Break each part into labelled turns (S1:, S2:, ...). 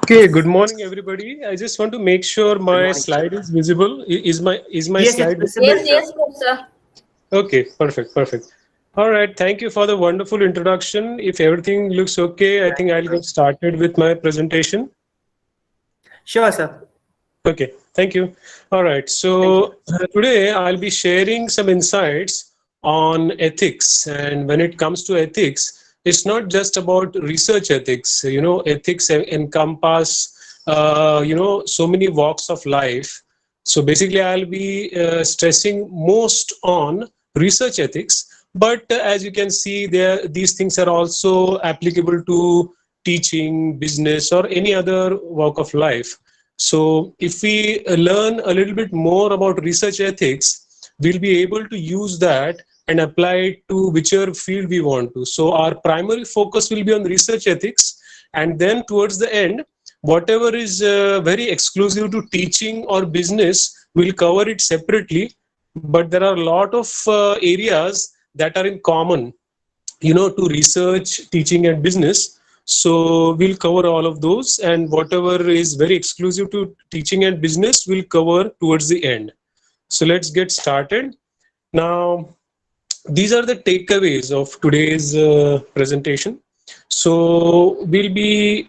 S1: Okay, good morning, everybody. I just want to make sure
S2: Good
S1: my
S2: morning,
S1: slide
S2: sir.
S1: is visible. Is my
S2: Yes, it's
S1: slide?
S2: visible,
S3: Yes,
S2: sir.
S3: yes, yes, sir.
S1: Okay, perfect, perfect. All right, thank you for the wonderful introduction. If everything looks okay, I
S2: Thank
S1: think
S2: you,
S1: I'll
S2: sir.
S1: get started with my presentation.
S2: Sure, sir.
S1: Okay, thank you. All right,
S2: Thank you.
S1: so today I'll be sharing some insights on ethics. And when it comes to ethics, it's not just about research ethics. Ethics encompass, so many walks of life. So basically, I'll be stressing most on research ethics. But as you can see, these things are also applicable to teaching, business, or any other walk of life. So if we learn a little bit more about research ethics, we'll be able to use that and apply it to whichever field we want to. So our primary focus will be on research ethics, and then towards the end, whatever is very exclusive to teaching or business, we'll cover it separately. But there are a lot of areas that are in common, to research, teaching, and business. So we'll cover all of those, and whatever is very exclusive to teaching and business, we'll cover towards the end. So let's get started. Now, these are the takeaways of today's presentation. So we'll be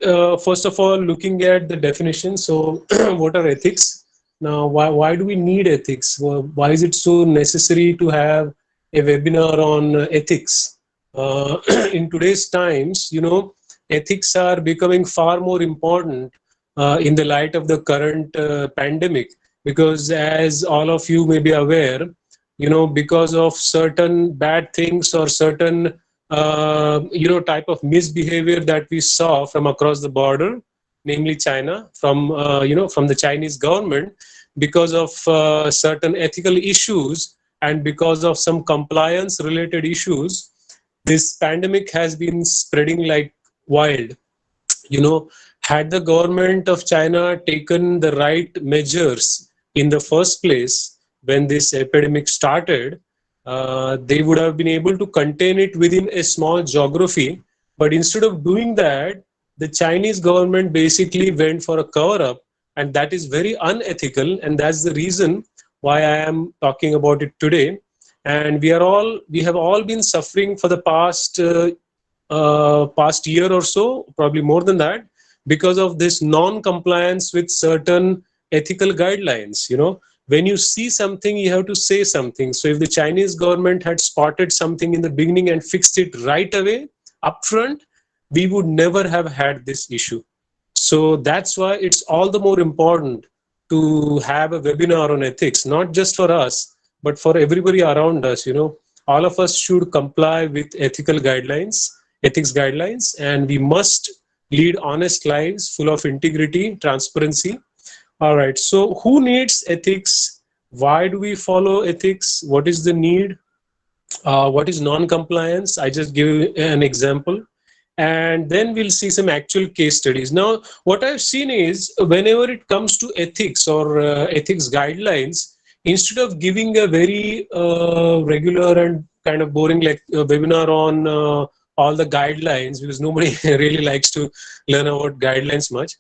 S1: first of all looking at the definition. So what are ethics? Now, why do we need ethics? Why is it so necessary to have a webinar on ethics? In today's times, ethics are becoming far more important in the light of the current pandemic, because as all of you may be aware, because of certain bad things or certain type of misbehavior that we saw from across the border, namely China, from the Chinese government, because of certain ethical issues and because of some compliance related issues, this pandemic has been spreading like wild. Had the government of China taken the right measures in the first place when this epidemic started, they would have been able to contain it within a small geography. But instead of doing that, the Chinese government basically went for a cover up, and that is very unethical. And that's the reason why I am talking about it today. And we have all been suffering for the past year or so, probably more than that, because of this non-compliance with certain ethical guidelines. When you see something, you have to say something. So if the Chinese government had spotted something in the beginning and fixed it right away, upfront, we would never have had this issue. So that's why it's all the more important to have a webinar on ethics, not just for us, but for everybody around us. All of us should comply with ethics guidelines, and we must lead honest lives full of integrity, transparency. All right. So who needs ethics? Why do we follow ethics? What is the need? What is non-compliance? I just give an example, and then we'll see some actual case studies. Now, what I've seen is whenever it comes to ethics or ethics guidelines, instead of giving a very regular and kind of boring like webinar on all the guidelines, because nobody really likes to learn about guidelines much.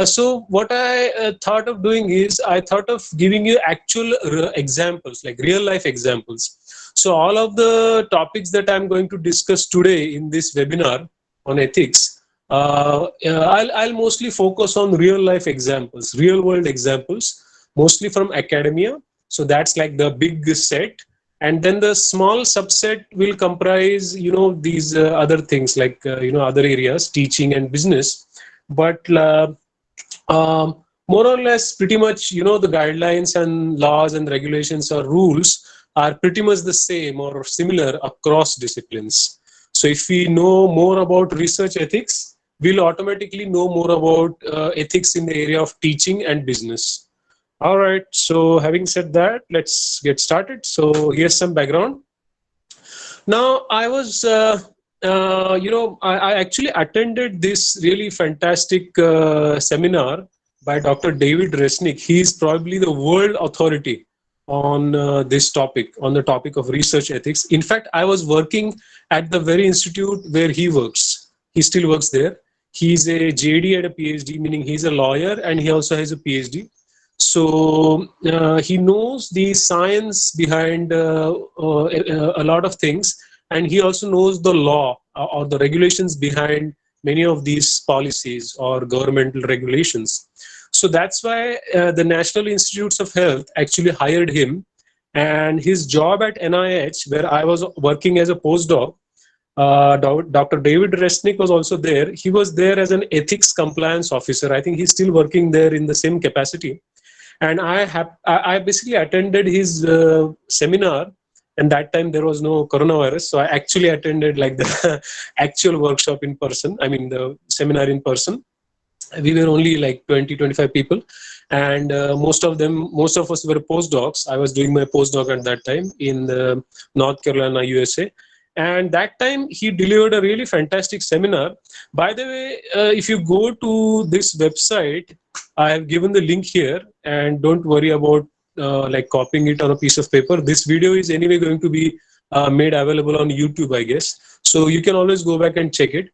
S1: So what I thought of doing is I thought of giving you actual examples, like real life examples. So all of the topics that I'm going to discuss today in this webinar on ethics, I'll mostly focus on real life examples, real world examples, mostly from academia. So that's like the big set. And then the small subset will comprise, these other things like, other areas, teaching and business. But more or less pretty much, the guidelines and laws and regulations or rules are pretty much the same or similar across disciplines. So if we know more about research ethics, we'll automatically know more about ethics in the area of teaching and business. All right, so having said that, let's get started. So here's some background. Now, I actually attended this really fantastic seminar by Dr. David Resnick. He is probably the world authority on this topic, on the topic of research ethics. In fact, I was working at the very institute where he works. He still works there. He's a JD and a PhD, meaning he's a lawyer and he also has a PhD. So he knows the science behind a lot of things, and he also knows the law or the regulations behind many of these policies or governmental regulations. So that's why the National Institutes of Health actually hired him, and his job at NIH, where I was working as a postdoc, Dr. David Resnick was also there. He was there as an ethics compliance officer. I think he's still working there in the same capacity. And I basically attended his seminar, and that time there was no coronavirus, so I actually attended like the actual workshop in person. I mean the seminar in person. We were only like 20-25 people, and most of us were postdocs. I was doing my postdoc at that time in North Carolina, USA. And that time he delivered a really fantastic seminar. By the way, if you go to this website, I have given the link here, and don't worry about like copying it on a piece of paper. This video is anyway going to be made available on YouTube, I guess. So you can always go back and check it.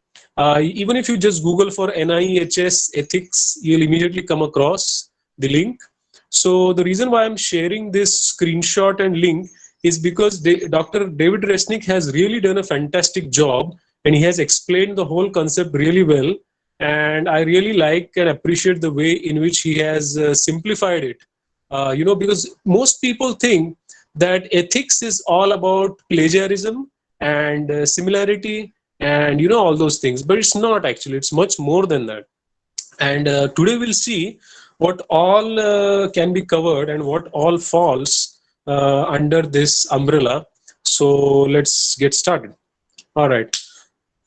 S1: Even if you just Google for NIHS ethics, you'll immediately come across the link. So the reason why I'm sharing this screenshot and link is because Dr. David Resnick has really done a fantastic job, and he has explained the whole concept really well. And I really like and appreciate the way in which he has simplified it. Because most people think that ethics is all about plagiarism and similarity and all those things, but it's not actually. It's much more than that. And today we'll see what all can be covered and what all falls under this umbrella. So let's get started. All right.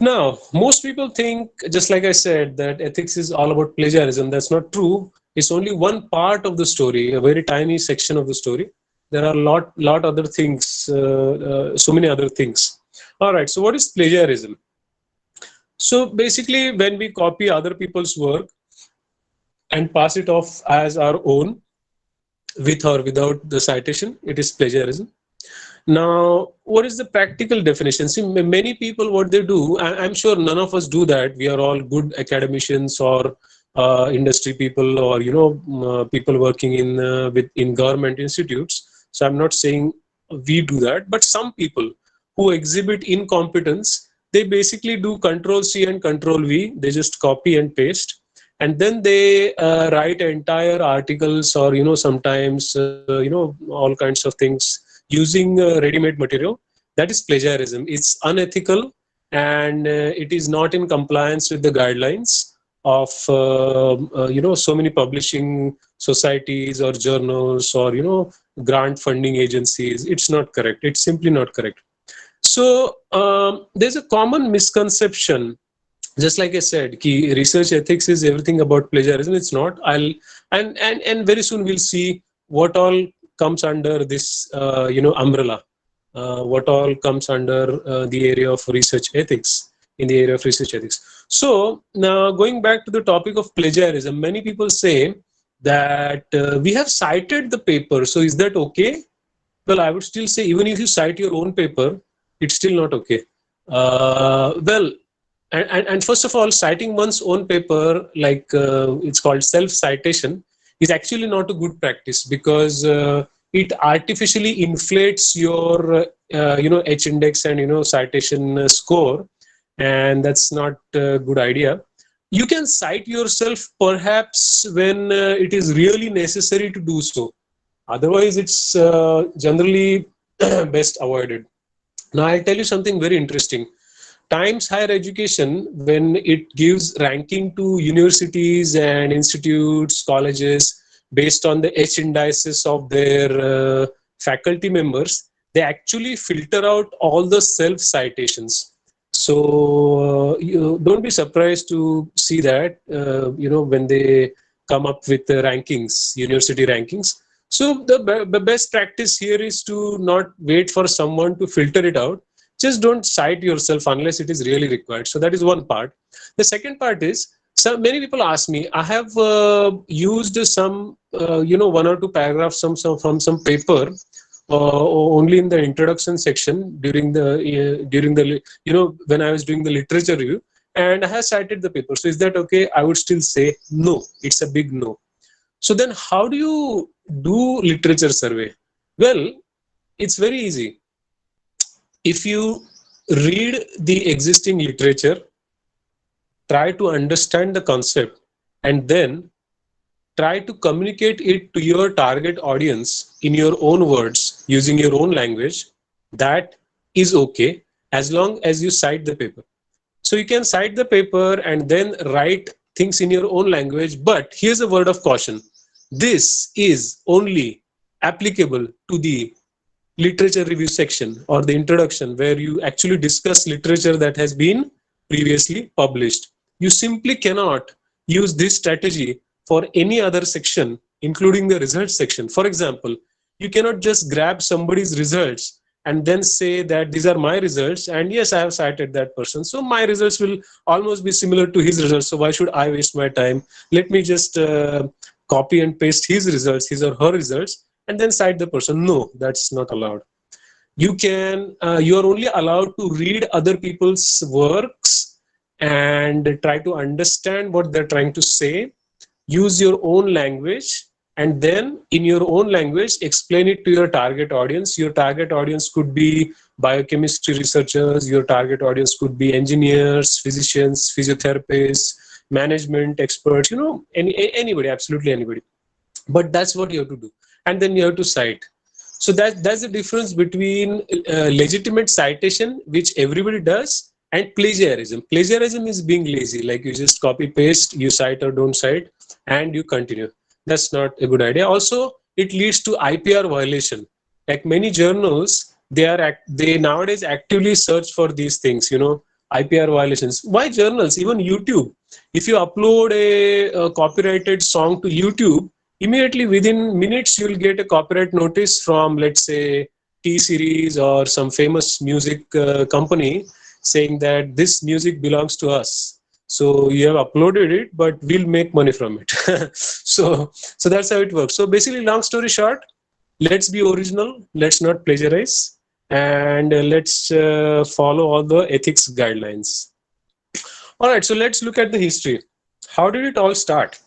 S1: Now, most people think, just like I said, that ethics is all about plagiarism. That's not true. It's only one part of the story, a very tiny section of the story. There are a lot other things, so many other things. All right, so what is plagiarism? So basically, when we copy other people's work and pass it off as our own, with or without the citation, it is plagiarism. Now, what is the practical definition? See, many people, what they do, I'm sure none of us do that. We are all good academicians or industry people, or people working in government institutes. So I'm not saying we do that, but some people who exhibit incompetence, they basically do Control C and Control V. They just copy and paste, and then they write entire articles, or sometimes all kinds of things using ready-made material. That is plagiarism. It's unethical, and it is not in compliance with the guidelines of so many publishing societies or journals or grant funding agencies. It's not correct. It's simply not correct. So there's a common misconception, just like I said, ki research ethics is everything about plagiarism. It's not. And very soon we'll see what all comes under this umbrella, what all comes under the area of research ethics, in the area of research ethics. So now going back to the topic of plagiarism, many people say that we have cited the paper, so is that okay? Well, I would still say, even if you cite your own paper, it's still not okay. And first of all, citing one's own paper, like it's called self-citation, is actually not a good practice, because it artificially inflates your H index and citation score, and that's not a good idea. You can cite yourself perhaps when it is really necessary to do so. Otherwise, it's generally best avoided. Now, I'll tell you something very interesting. Times Higher Education, when it gives ranking to universities and institutes, colleges, based on the H indices of their faculty members, they actually filter out all the self-citations. So you don't be surprised to see that, when they come up with the rankings, university rankings. So the best practice here is to not wait for someone to filter it out. Just don't cite yourself unless it is really required. So that is one part. The second part is, so many people ask me, I have used some, one or two paragraphs from some paper only in the introduction section during the when I was doing the literature review. and I have cited the paper. So is that okay? I would still say no. It's a big no. So then how do you do literature survey? Well, it's very easy. If you read the existing literature, try to understand the concept, and then try to communicate it to your target audience in your own words using your own language, that is okay, as long as you cite the paper. So you can cite the paper and then write things in your own language, but here's a word of caution: this is only applicable to the literature review section or the introduction, where you actually discuss literature that has been previously published. You simply cannot use this strategy for any other section, including the results section. For example, you cannot just grab somebody's results and then say that these are my results, and yes, I have cited that person, so my results will almost be similar to his results, so why should I waste my time? Let me just copy and paste his results, his or her results, and then cite the person. No, that's not allowed. You are only allowed to read other people's works and try to understand what they're trying to say, use your own language, and then in your own language explain it to your target audience. Your target audience could be biochemistry researchers, your target audience could be engineers, physicians, physiotherapists, management experts, anybody, absolutely anybody. But that's what you have to do, and then you have to cite. So that's the difference between legitimate citation, which everybody does, and plagiarism. Plagiarism is being lazy, like you just copy paste, you cite or don't cite, and you continue. That's not a good idea. Also, it leads to IPR violation. Like many journals, they nowadays actively search for these things, IPR violations. Why journals? Even YouTube. If you upload a copyrighted song to YouTube, immediately within minutes you'll get a copyright notice from, let's say, T Series or some famous music company, saying that this music belongs to us. So you have uploaded it, but we'll make money from it. So that's how it works. So basically, long story short, let's be original, let's not plagiarize, and let's follow all the ethics guidelines. All right, so let's look at the history. How did it all start?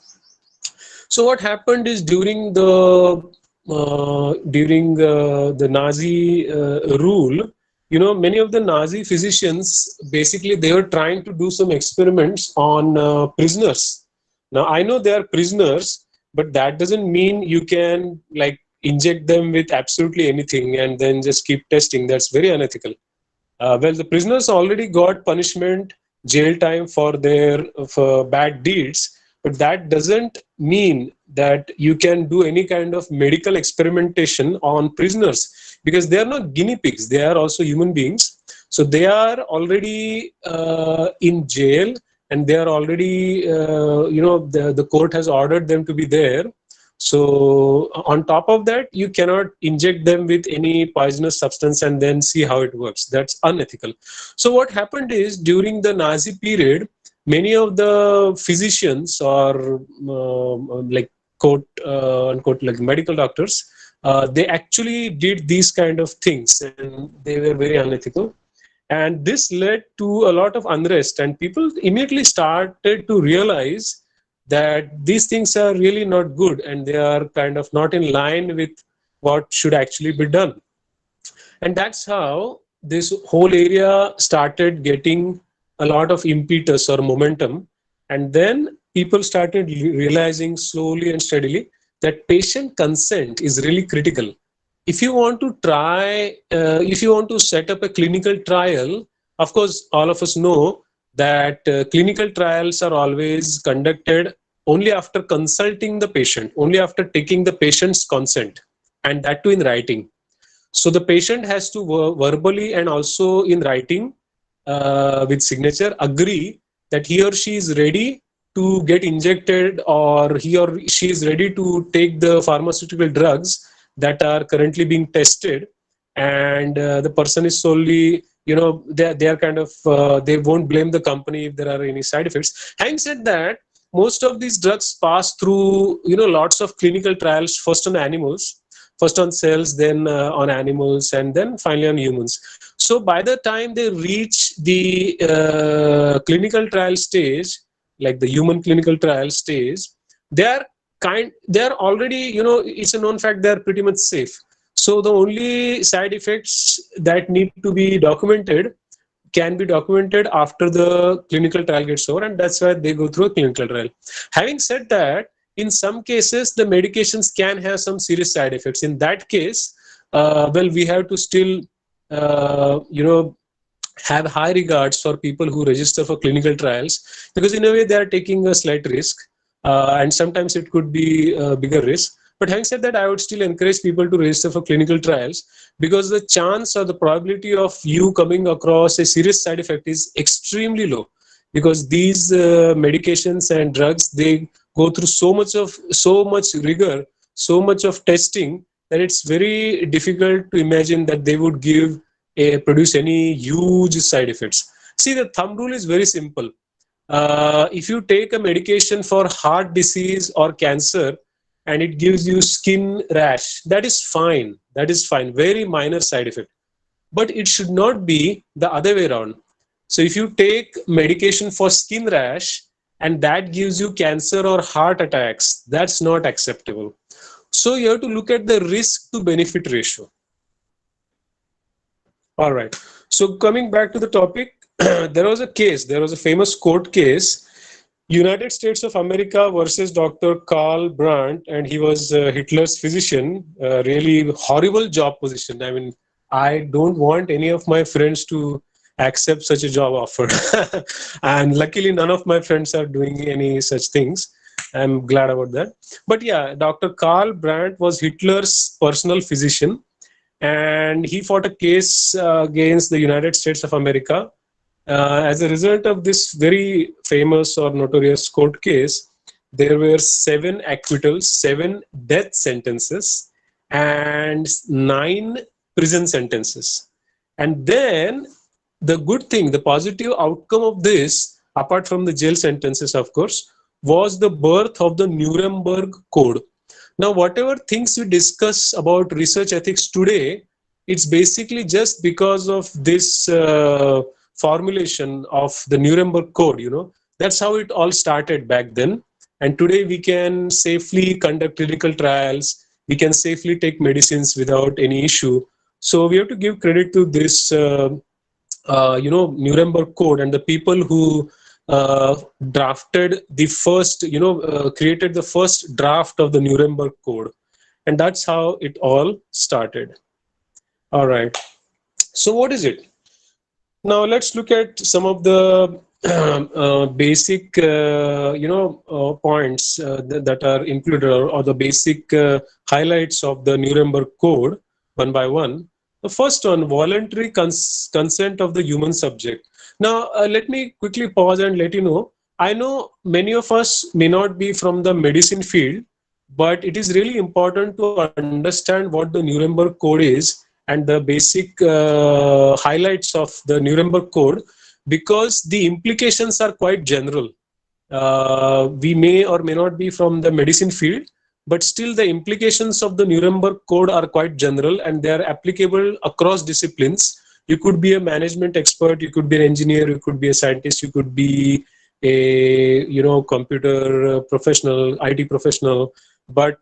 S1: So what happened is, during the Nazi rule, many of the Nazi physicians, basically they were trying to do some experiments on prisoners. Now I know they are prisoners, but that doesn't mean you can like inject them with absolutely anything and then just keep testing. That's very unethical. Well, the prisoners already got punishment, jail time for bad deeds, but that doesn't mean that you can do any kind of medical experimentation on prisoners, because they are not guinea pigs. They are also human beings. So they are already in jail, and they are already, the court has ordered them to be there. So on top of that, you cannot inject them with any poisonous substance and then see how it works. That's unethical. So what happened is, during the Nazi period, many of the physicians, or like quote unquote, like medical doctors, they actually did these kind of things, and they were very unethical. And this led to a lot of unrest, and people immediately started to realize that these things are really not good, and they are kind of not in line with what should actually be done. And that's how this whole area started getting a lot of impetus or momentum. And then people started realizing slowly and steadily that patient consent is really critical. If you want to if you want to set up a clinical trial, of course, all of us know that clinical trials are always conducted only after consulting the patient, only after taking the patient's consent, and that too in writing. So the patient has to verbally and also in writing, with signature, agree that he or she is ready to get injected, or he or she is ready to take the pharmaceutical drugs that are currently being tested. And the person is solely, they are kind of, they won't blame the company if there are any side effects. Having said that, most of these drugs pass through, lots of clinical trials, first on animals, first on cells, then on animals, and then finally on humans. So by the time they reach the clinical trial stage, like the human clinical trial stage, they're already, it's a known fact, they're pretty much safe. So the only side effects that need to be documented can be documented after the clinical trial gets over, and that's why they go through a clinical trial. Having said that, in some cases the medications can have some serious side effects. In that case, well, we have to still have high regards for people who register for clinical trials, because in a way they are taking a slight risk, and sometimes it could be a bigger risk. But having said that, I would still encourage people to register for clinical trials, because the chance or the probability of you coming across a serious side effect is extremely low, because these medications and drugs, they go through so much rigor, so much of testing, that it's very difficult to imagine that they would produce any huge side effects. See, the thumb rule is very simple. If you take a medication for heart disease or cancer and it gives you skin rash, that is fine. That is fine. Very minor side effect. But it should not be the other way around. So if you take medication for skin rash and that gives you cancer or heart attacks, that's not acceptable. So you have to look at the risk to benefit ratio. All right. So coming back to the topic, there was a famous court case, United States of America versus Dr. Karl Brandt, and he was Hitler's physician. Really horrible job position. I mean, I don't want any of my friends to accept such a job offer. And luckily, none of my friends are doing any such things. I'm glad about that. But yeah, Dr. Karl Brandt was Hitler's personal physician, and he fought a case against the United States of America. As a result of this very famous or notorious court case, there were 7 acquittals, 7 death sentences, and 9 prison sentences. And then the good thing, the positive outcome of this, apart from the jail sentences, of course, was the birth of the Nuremberg Code. Now, whatever things we discuss about research ethics today, it's basically just because of this formulation of the Nuremberg Code. That's how it all started back then. And today we can safely conduct clinical trials. We can safely take medicines without any issue. So we have to give credit to this, Nuremberg Code, and the people who drafted the first, created the first draft of the Nuremberg Code. And that's how it all started. All right. So what is it? Now let's look at some of the basic, points that are included, or the basic highlights of the Nuremberg Code, one by one. The first one, voluntary consent of the human subject. Now, let me quickly pause and let you know, I know many of us may not be from the medicine field, but it is really important to understand what the Nuremberg Code is and the basic highlights of the Nuremberg Code, because the implications are quite general. We may or may not be from the medicine field, but still the implications of the Nuremberg Code are quite general, and they are applicable across disciplines. You could be a management expert, you could be an engineer, you could be a scientist, you could be a computer professional, IT professional, but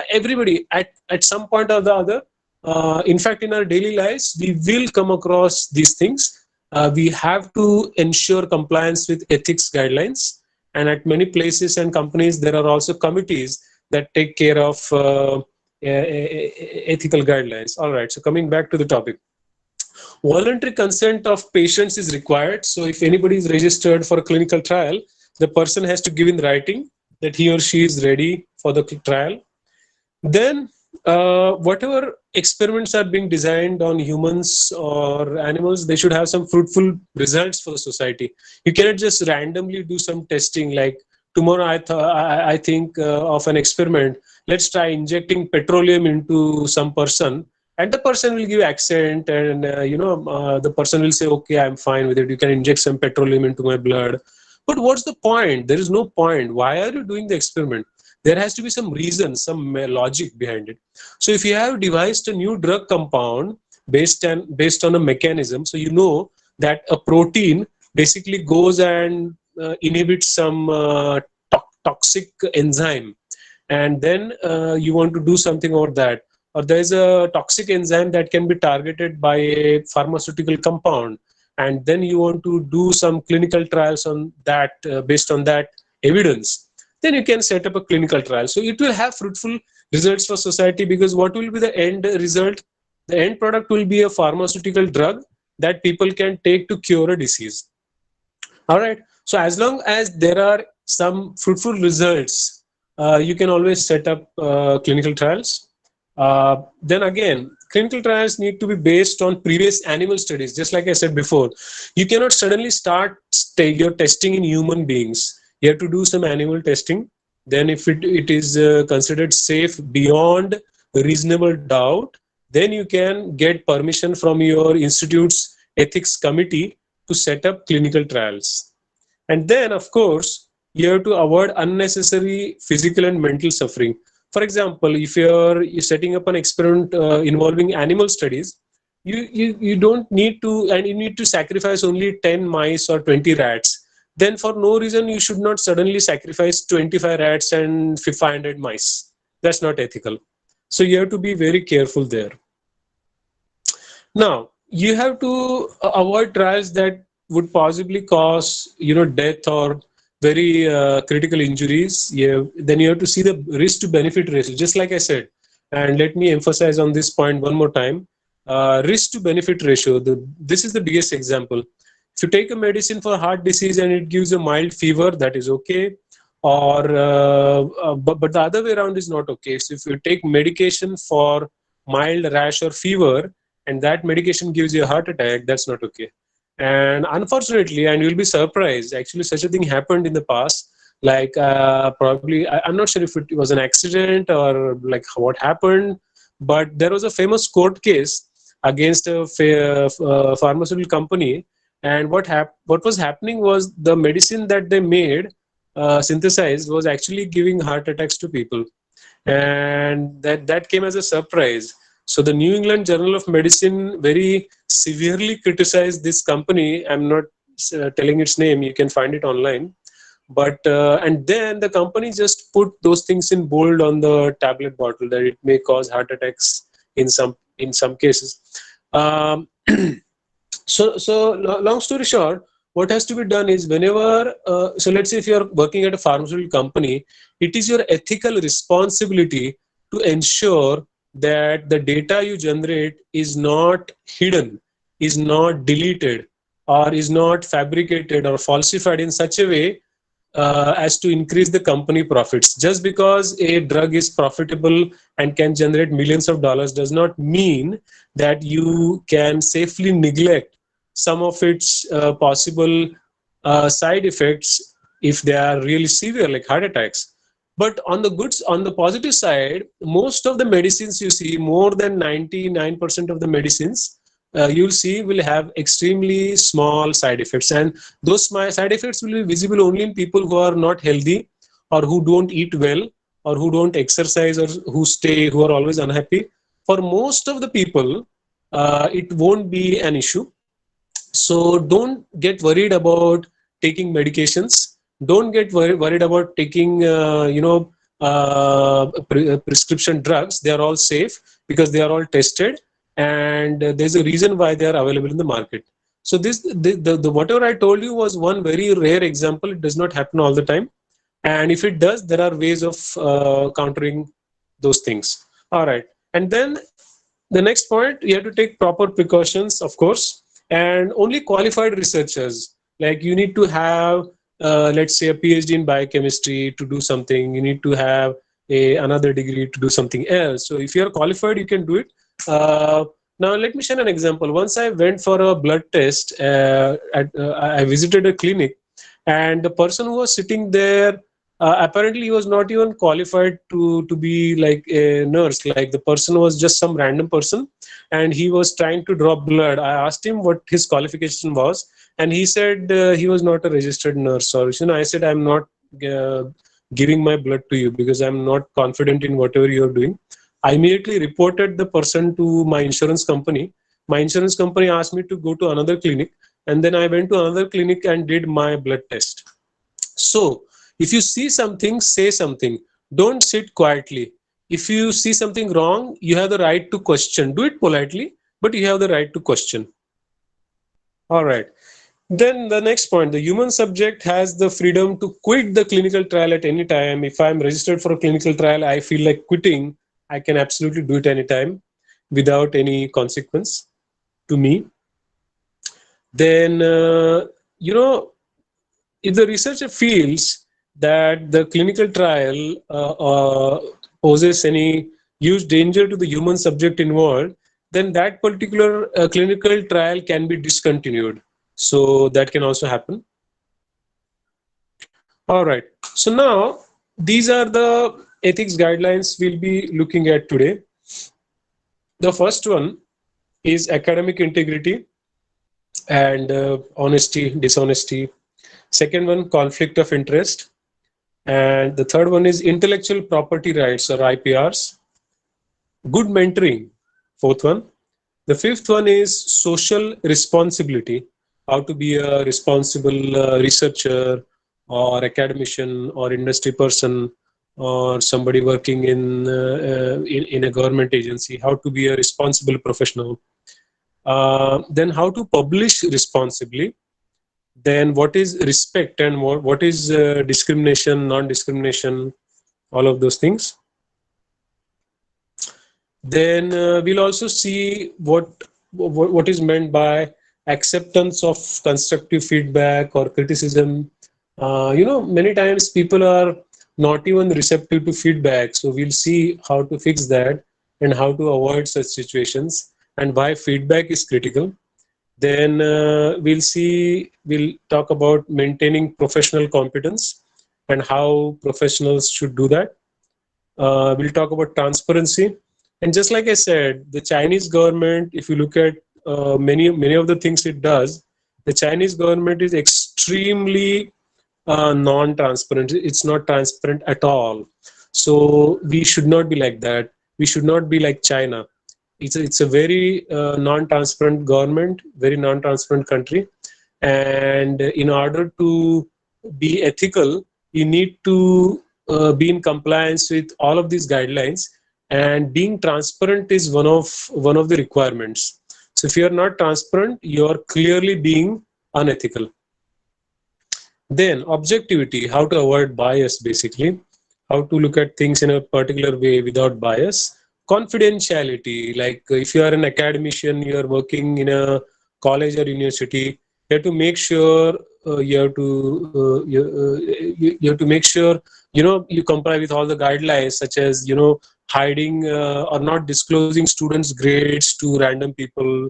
S1: everybody at some point or the other, in fact, in our daily lives, we will come across these things. We have to ensure compliance with ethics guidelines, and at many places and companies, there are also committees that take care of ethical guidelines. All right, so coming back to the topic. Voluntary consent of patients is required. So if anybody is registered for a clinical trial, the person has to give in writing that he or she is ready for the trial. Then whatever experiments are being designed on humans or animals, they should have some fruitful results for the society. You cannot just randomly do some testing, like tomorrow I think of an experiment. Let's try injecting petroleum into some person, and the person will give accent, and the person will say, okay, I'm fine with it, you can inject some petroleum into my blood. But what's the point? There is no point. Why are you doing the experiment? There has to be some reason, some logic behind it. So if you have devised a new drug compound based on a mechanism. So you know that a protein basically goes and inhibits some toxic enzyme, and then you want to do something over that, or there is a toxic enzyme that can be targeted by a pharmaceutical compound, and then you want to do some clinical trials on that, based on that evidence, then you can set up a clinical trial. So it will have fruitful results for society, because what will be the end result? The end product will be a pharmaceutical drug that people can take to cure a disease. All right. So as long as there are some fruitful results, you can always set up clinical trials. Then again, clinical trials need to be based on previous animal studies. Just like I said before, you cannot suddenly start your testing in human beings. You have to do some animal testing. Then if it is considered safe beyond reasonable doubt, then you can get permission from your institute's ethics committee to set up clinical trials. And then, of course, you have to avoid unnecessary physical and mental suffering. For example, if you're setting up an experiment involving animal studies, you don't need to, and you need to sacrifice only 10 mice or 20 rats. Then for no reason, you should not suddenly sacrifice 25 rats and 500 mice. That's not ethical. So you have to be very careful there. Now, you have to avoid trials that would possibly cause, death or very critical injuries. Then you have to see the risk to benefit ratio, just like I said. And let me emphasize on this point one more time. Risk to benefit ratio, this is the biggest example. If you take a medicine for heart disease and it gives a mild fever, that is okay. Or but the other way around is not okay. So if you take medication for mild rash or fever, and that medication gives you a heart attack, that's not okay. And unfortunately, and you'll be surprised, actually such a thing happened in the past. Like probably, I'm not sure if it was an accident or like what happened, but there was a famous court case against a pharmaceutical company. And what was happening was the medicine that they made, synthesized, was actually giving heart attacks to people. And that came as a surprise. So the New England Journal of Medicine very severely criticized this company. I'm not telling its name, you can find it online. But and then the company just put those things in bold on the tablet bottle, that it may cause heart attacks in some cases. So long story short, what has to be done is, whenever so let's say if you are working at a pharmaceutical company, it is your ethical responsibility to ensure that the data you generate is not hidden, is not deleted, or is not fabricated or falsified in such a way as to increase the company profits. Just because a drug is profitable and can generate millions of dollars does not mean that you can safely neglect some of its possible side effects if they are really severe, like heart attacks. But on the positive side, most of the medicines you see, more than 99% of the medicines you'll see will have extremely small side effects, and those side effects will be visible only in people who are not healthy, or who don't eat well, or who don't exercise, or who are always unhappy. For most of the people, it won't be an issue. So don't get worried about taking medications. Don't get worried about taking prescription drugs. They are all safe because they are all tested, and there's a reason why they are available in the market. So the whatever I told you was one very rare example. It does not happen all the time, and if it does, there are ways of countering those things. All right. And then the next point, you have to take proper precautions, of course, and only qualified researchers. Like, you need to have let's say a PhD in biochemistry to do something. You need to have another degree to do something else. So if you are qualified, you can do it. Now let me share an example. Once I went for a blood test, I visited a clinic, and the person who was sitting there, apparently he was not even qualified to be like a nurse. Like, the person was just some random person, and he was trying to draw blood. I asked him what his qualification was, and he said he was not a registered nurse. Or I said, I'm not giving my blood to you because I'm not confident in whatever you're doing. I immediately reported the person to my insurance company. My insurance company asked me to go to another clinic, and then I went to another clinic and did my blood test. So if you see something, say something. Don't sit quietly. If you see something wrong, you have the right to question. Do it politely, but you have the right to question. All right. Then the next point, the human subject has the freedom to quit the clinical trial at any time. If I'm registered for a clinical trial, I feel like quitting, I can absolutely do it anytime without any consequence to me. Then, if the researcher feels that the clinical trial poses any huge danger to the human subject involved, then that particular clinical trial can be discontinued. So that can also happen. All right. So now these are the ethics guidelines we'll be looking at today. The first one is academic integrity and honesty, dishonesty. Second one, conflict of interest. And the third one is intellectual property rights or IPRs. Good mentoring, fourth one. The fifth one is social responsibility, how to be a responsible researcher or academician or industry person or somebody working in a government agency, how to be a responsible professional. Then how to publish responsibly. Then what is respect and what is discrimination, non-discrimination, all of those things. Then we'll also see what is meant by acceptance of constructive feedback or criticism. Many times people are not even receptive to feedback, so we'll see how to fix that and how to avoid such situations and why feedback is critical. Then we'll talk about maintaining professional competence and how professionals should do that. We'll talk about transparency. And just like I said, the Chinese government, if you look at many of the things it does, the Chinese government is extremely non-transparent. It's not transparent at all. So we should not be like that. We should not be like China. It's a very non-transparent government, very non-transparent country. And in order to be ethical, you need to be in compliance with all of these guidelines, and being transparent is one of the requirements. So if you are not transparent, you are clearly being unethical. Then objectivity, how to avoid bias, basically how to look at things in a particular way without bias. Confidentiality, like if you are an academician, you are working in a college or university, you have to make sure you have to make sure you comply with all the guidelines, such as hiding or not disclosing students' grades to random people,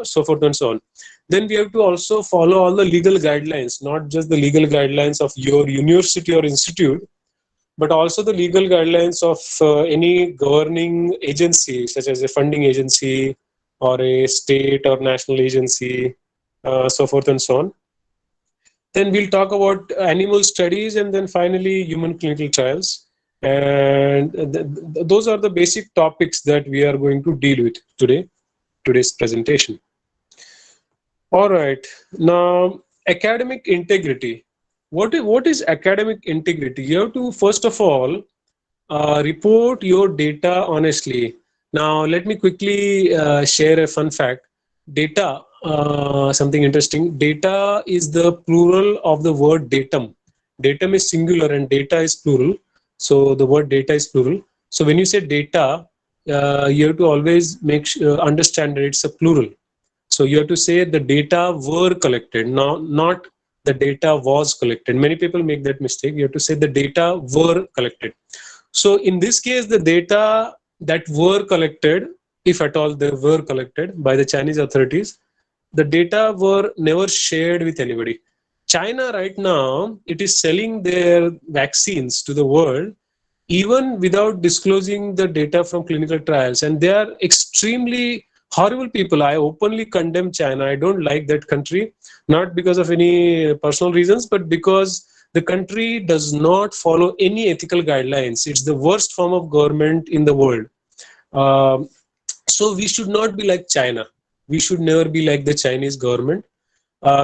S1: so forth and so on. Then we have to also follow all the legal guidelines, not just the legal guidelines of your university or institute, but also the legal guidelines of any governing agency, such as a funding agency or a state or national agency, so forth and so on. Then we'll talk about animal studies, and then finally human clinical trials. And those are the basic topics that we are going to deal with today's presentation. All right, now academic integrity. What is academic integrity? You have to first of all report your data honestly. Now let me quickly share a fun fact. Data, something interesting. Data is the plural of the word datum. Datum is singular and data is plural. So the word data is plural. So when you say data, you have to always understand that it's a plural. So you have to say the data were collected, not the data was collected. Many people make that mistake. You have to say the data were collected. So in this case, the data that were collected, if at all they were collected by the Chinese authorities, the data were never shared with anybody. China right now, it is selling their vaccines to the world even without disclosing the data from clinical trials, and they are extremely horrible people. I openly condemn China. I don't like that country, not because of any personal reasons, but because the country does not follow any ethical guidelines. It's the worst form of government in the world. So we should not be like China. We should never be like the Chinese government.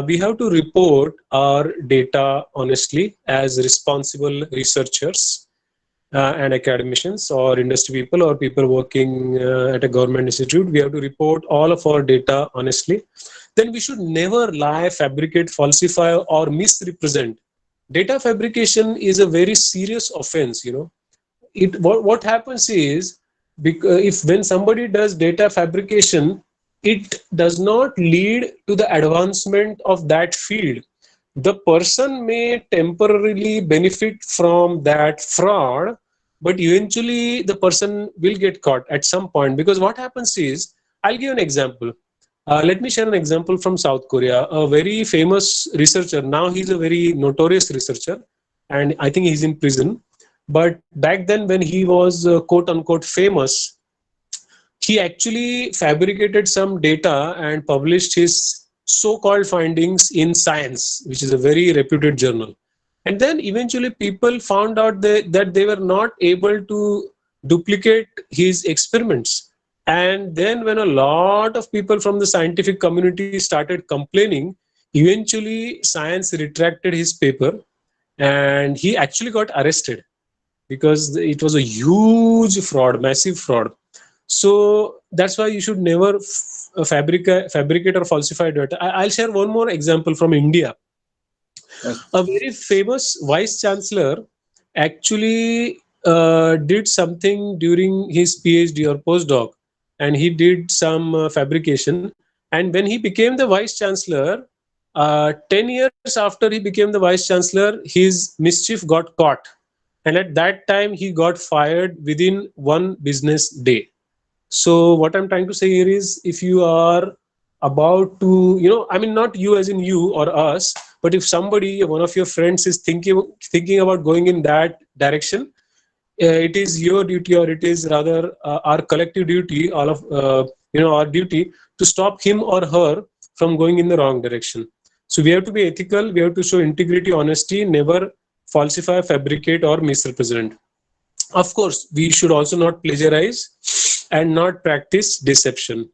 S1: We have to report our data honestly as responsible researchers and academicians or industry people or people working at a government institute. We have to report all of our data honestly. Then we should never lie, fabricate, falsify, or misrepresent. Data fabrication is a very serious offense. What happens is, if when somebody does data fabrication, it does not lead to the advancement of that field. The person may temporarily benefit from that fraud, but eventually the person will get caught at some point. Because what happens is, I'll give an example. Let me share an example from South Korea. A very famous researcher, now he's a very notorious researcher, and I think he's in prison. But back then, when he was quote unquote famous, he actually fabricated some data and published his so-called findings in Science, which is a very reputed journal. And then eventually people found out that they were not able to duplicate his experiments. And then when a lot of people from the scientific community started complaining, eventually Science retracted his paper and he actually got arrested because it was a huge fraud, massive fraud. So that's why you should never fabricate or falsify data. I'll share one more example from India.
S3: Yes.
S1: A very famous vice chancellor actually did something during his PhD or postdoc, and he did some fabrication. And when he became the vice chancellor, 10 years after he became the vice chancellor, his mischief got caught. And at that time, he got fired within one business day. So what I'm trying to say here is, if you are about to, I mean, not you as in you or us, but if somebody, one of your friends is thinking about going in that direction, it is your duty, or it is rather our collective duty, all of, our duty to stop him or her from going in the wrong direction. So we have to be ethical, we have to show integrity, honesty, never falsify, fabricate, or misrepresent. Of course, we should also not plagiarize and not practice deception.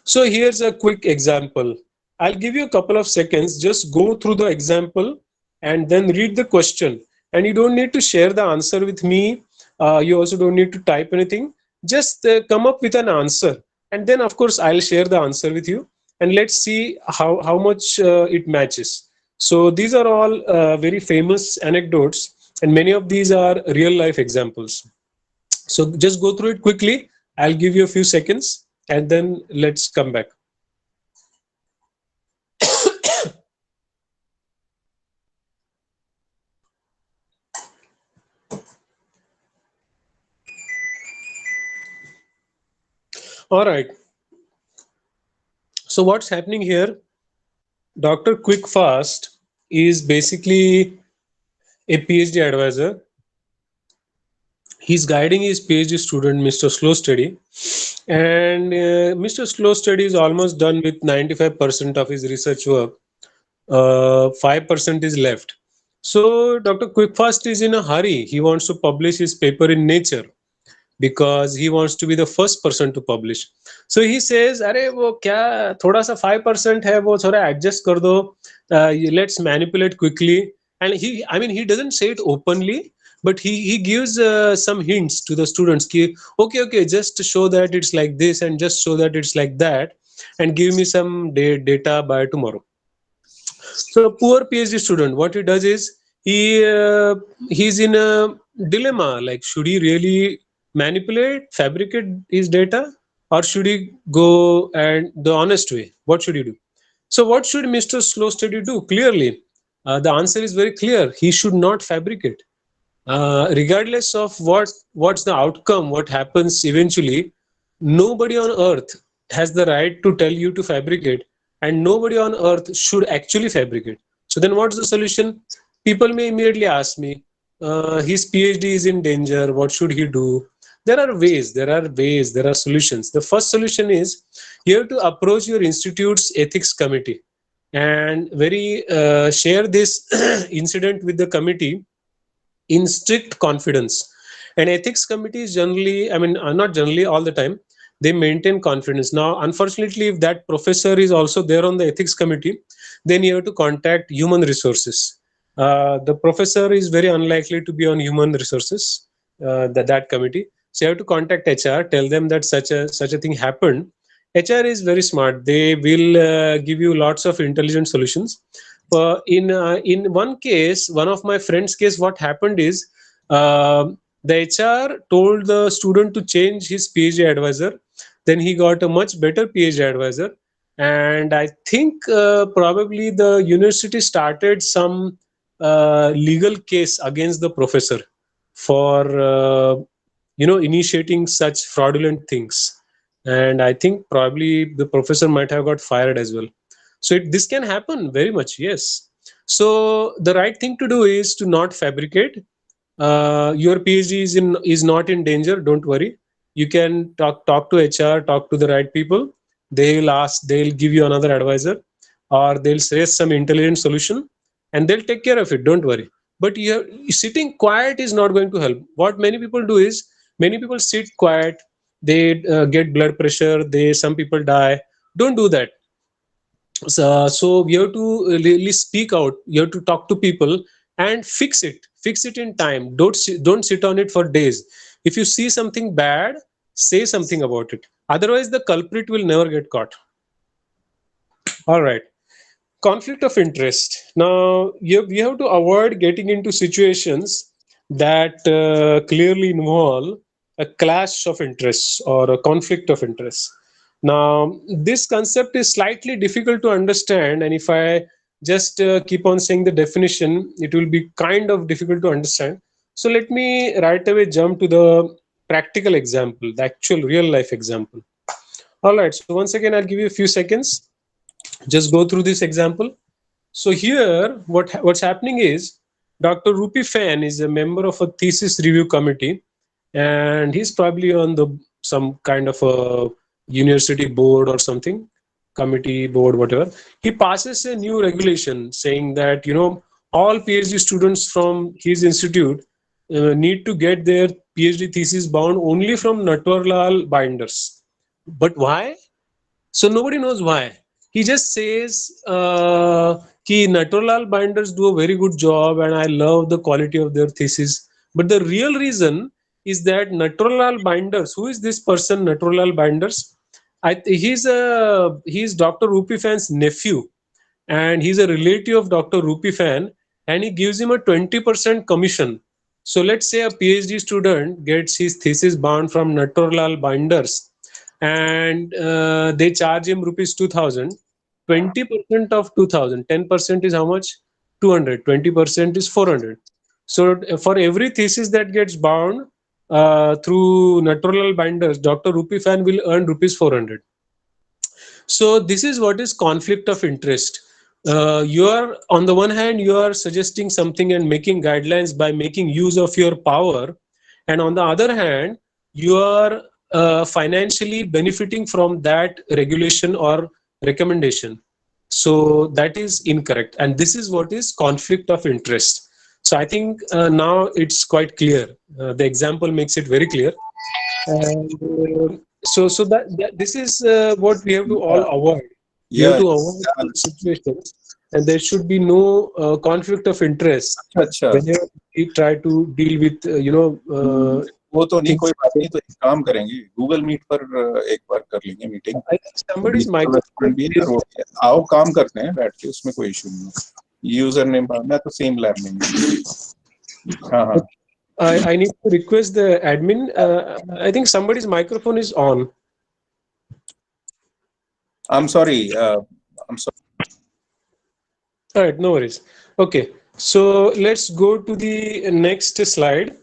S1: So here's a quick example. I'll give you a couple of seconds. Just go through the example and then read the question. And you don't need to share the answer with me. You also don't need to type anything. Just come up with an answer. And then, of course, I'll share the answer with you. And let's see how much it matches. So these are all very famous anecdotes. And many of these are real life examples. So just go through it quickly. I'll give you a few seconds and then let's come back. All right. So what's happening here? Dr. Quickfast is basically a PhD advisor. He's guiding his PhD student, Mr. Slow Study. And Mr. Slow Study is almost done with 95% of his research work. 5% is left. So Dr. Quickfast is in a hurry. He wants to publish his paper in Nature because he wants to be the first person to publish. So he says, "Arey, wo kya thoda sa 5% hai, wo thoda adjust kar do. Let's manipulate quickly." And he doesn't say it openly, but he gives some hints to the students. Ki, okay, just show that it's like this and just show that it's like that, and give me some data by tomorrow. So poor PhD student, what he does is he's in a dilemma. Like, should he really manipulate, fabricate his data, or should he go and the honest way? What should he do? So what should Mr. Slow Study do? Clearly, the answer is very clear. He should not fabricate. Regardless of what's the outcome, what happens eventually, nobody on earth has the right to tell you to fabricate, and nobody on earth should actually fabricate. So then what's the solution? People may immediately ask me, his PhD is in danger, what should he do? There are ways, there are solutions. The first solution is, you have to approach your institute's ethics committee and share this incident with the committee in strict confidence. An ethics committee is generally, not generally, all the time, they maintain confidence. Now, unfortunately, if that professor is also there on the ethics committee, then you have to contact human resources. The professor is very unlikely to be on human resources, that committee. So you have to contact HR, tell them that such a thing happened. HR is very smart. They will give you lots of intelligent solutions. In one case, one of my friend's case, what happened is the HR told the student to change his PhD advisor. Then he got a much better PhD advisor, and I think probably the university started some legal case against the professor for initiating such fraudulent things. And I think probably the professor might have got fired as well. So this can happen very much, yes. So the right thing to do is to not fabricate. Your PhD is not in danger. Don't worry. You can talk to HR, talk to the right people. They'll give you another advisor, or they'll suggest some intelligent solution, and they'll take care of it. Don't worry. But sitting quiet is not going to help. What many people do is, many people sit quiet. They get blood pressure. Some people die. Don't do that. So you have to really speak out. You have to talk to people and fix it in time. Don't sit on it for days. If you see something bad, say something about it, otherwise the culprit will never get caught. All right. Conflict of interest. Now you have to avoid getting into situations that clearly involve a clash of interests or a conflict of interest. Now, this concept is slightly difficult to understand, and if I just keep on saying the definition, it will be kind of difficult to understand. So let me right away jump to the practical example, the actual real life example. All right, so once again, I'll give you a few seconds. Just go through this example. So here, what's happening is Dr. Rupi Fan is a member of a thesis review committee, and he's probably on some kind of a university board or something, committee, board, whatever. He passes a new regulation saying that all PhD students from his institute need to get their PhD thesis bound only from Natwarlal binders. But why? So nobody knows why. He just says Natwarlal binders do a very good job, and I love the quality of their thesis. But the real reason is that Natwarlal binders. Who is this person, Natwarlal binders? He's Dr. Rupi Fan's nephew, and he's a relative of Dr. Rupi Fan, and he gives him a 20% commission. So let's say a PhD student gets his thesis bound from Natwarlal binders, and they charge him rupees 2,000. 20% of 2,000, 10% is how much? 200. 20% is 400. So for every thesis that gets bound through Natwarlal binders, Dr. Rupi Fan will earn rupees 400. So this is what is conflict of interest. You are, on the one hand, you are suggesting something and making guidelines by making use of your power, and on the other hand, you are financially benefiting from that regulation or recommendation. So that is incorrect, and this is what is conflict of interest. So I think now it's quite clear. The example makes it very clear. And so that this is what we have to all avoid. You have to avoid situations, and there should be no conflict of interest whenever we try to deal with
S3: वो तो नहीं, कोई बात नहीं, तो एक काम करेंगे, गूगल मीट पर एक बार कर लेंगे मीटिंग.
S1: somebody's microphone is
S3: आओ काम करते हैं बैठ के, उसमें कोई इशू नहीं. यूजर नेम मैं तो सेम लैब में हूं. हां हां,
S1: I need to request the admin. I think somebody's microphone is on.
S3: I'm sorry.
S1: All right, no worries. Okay, so let's go to the next slide.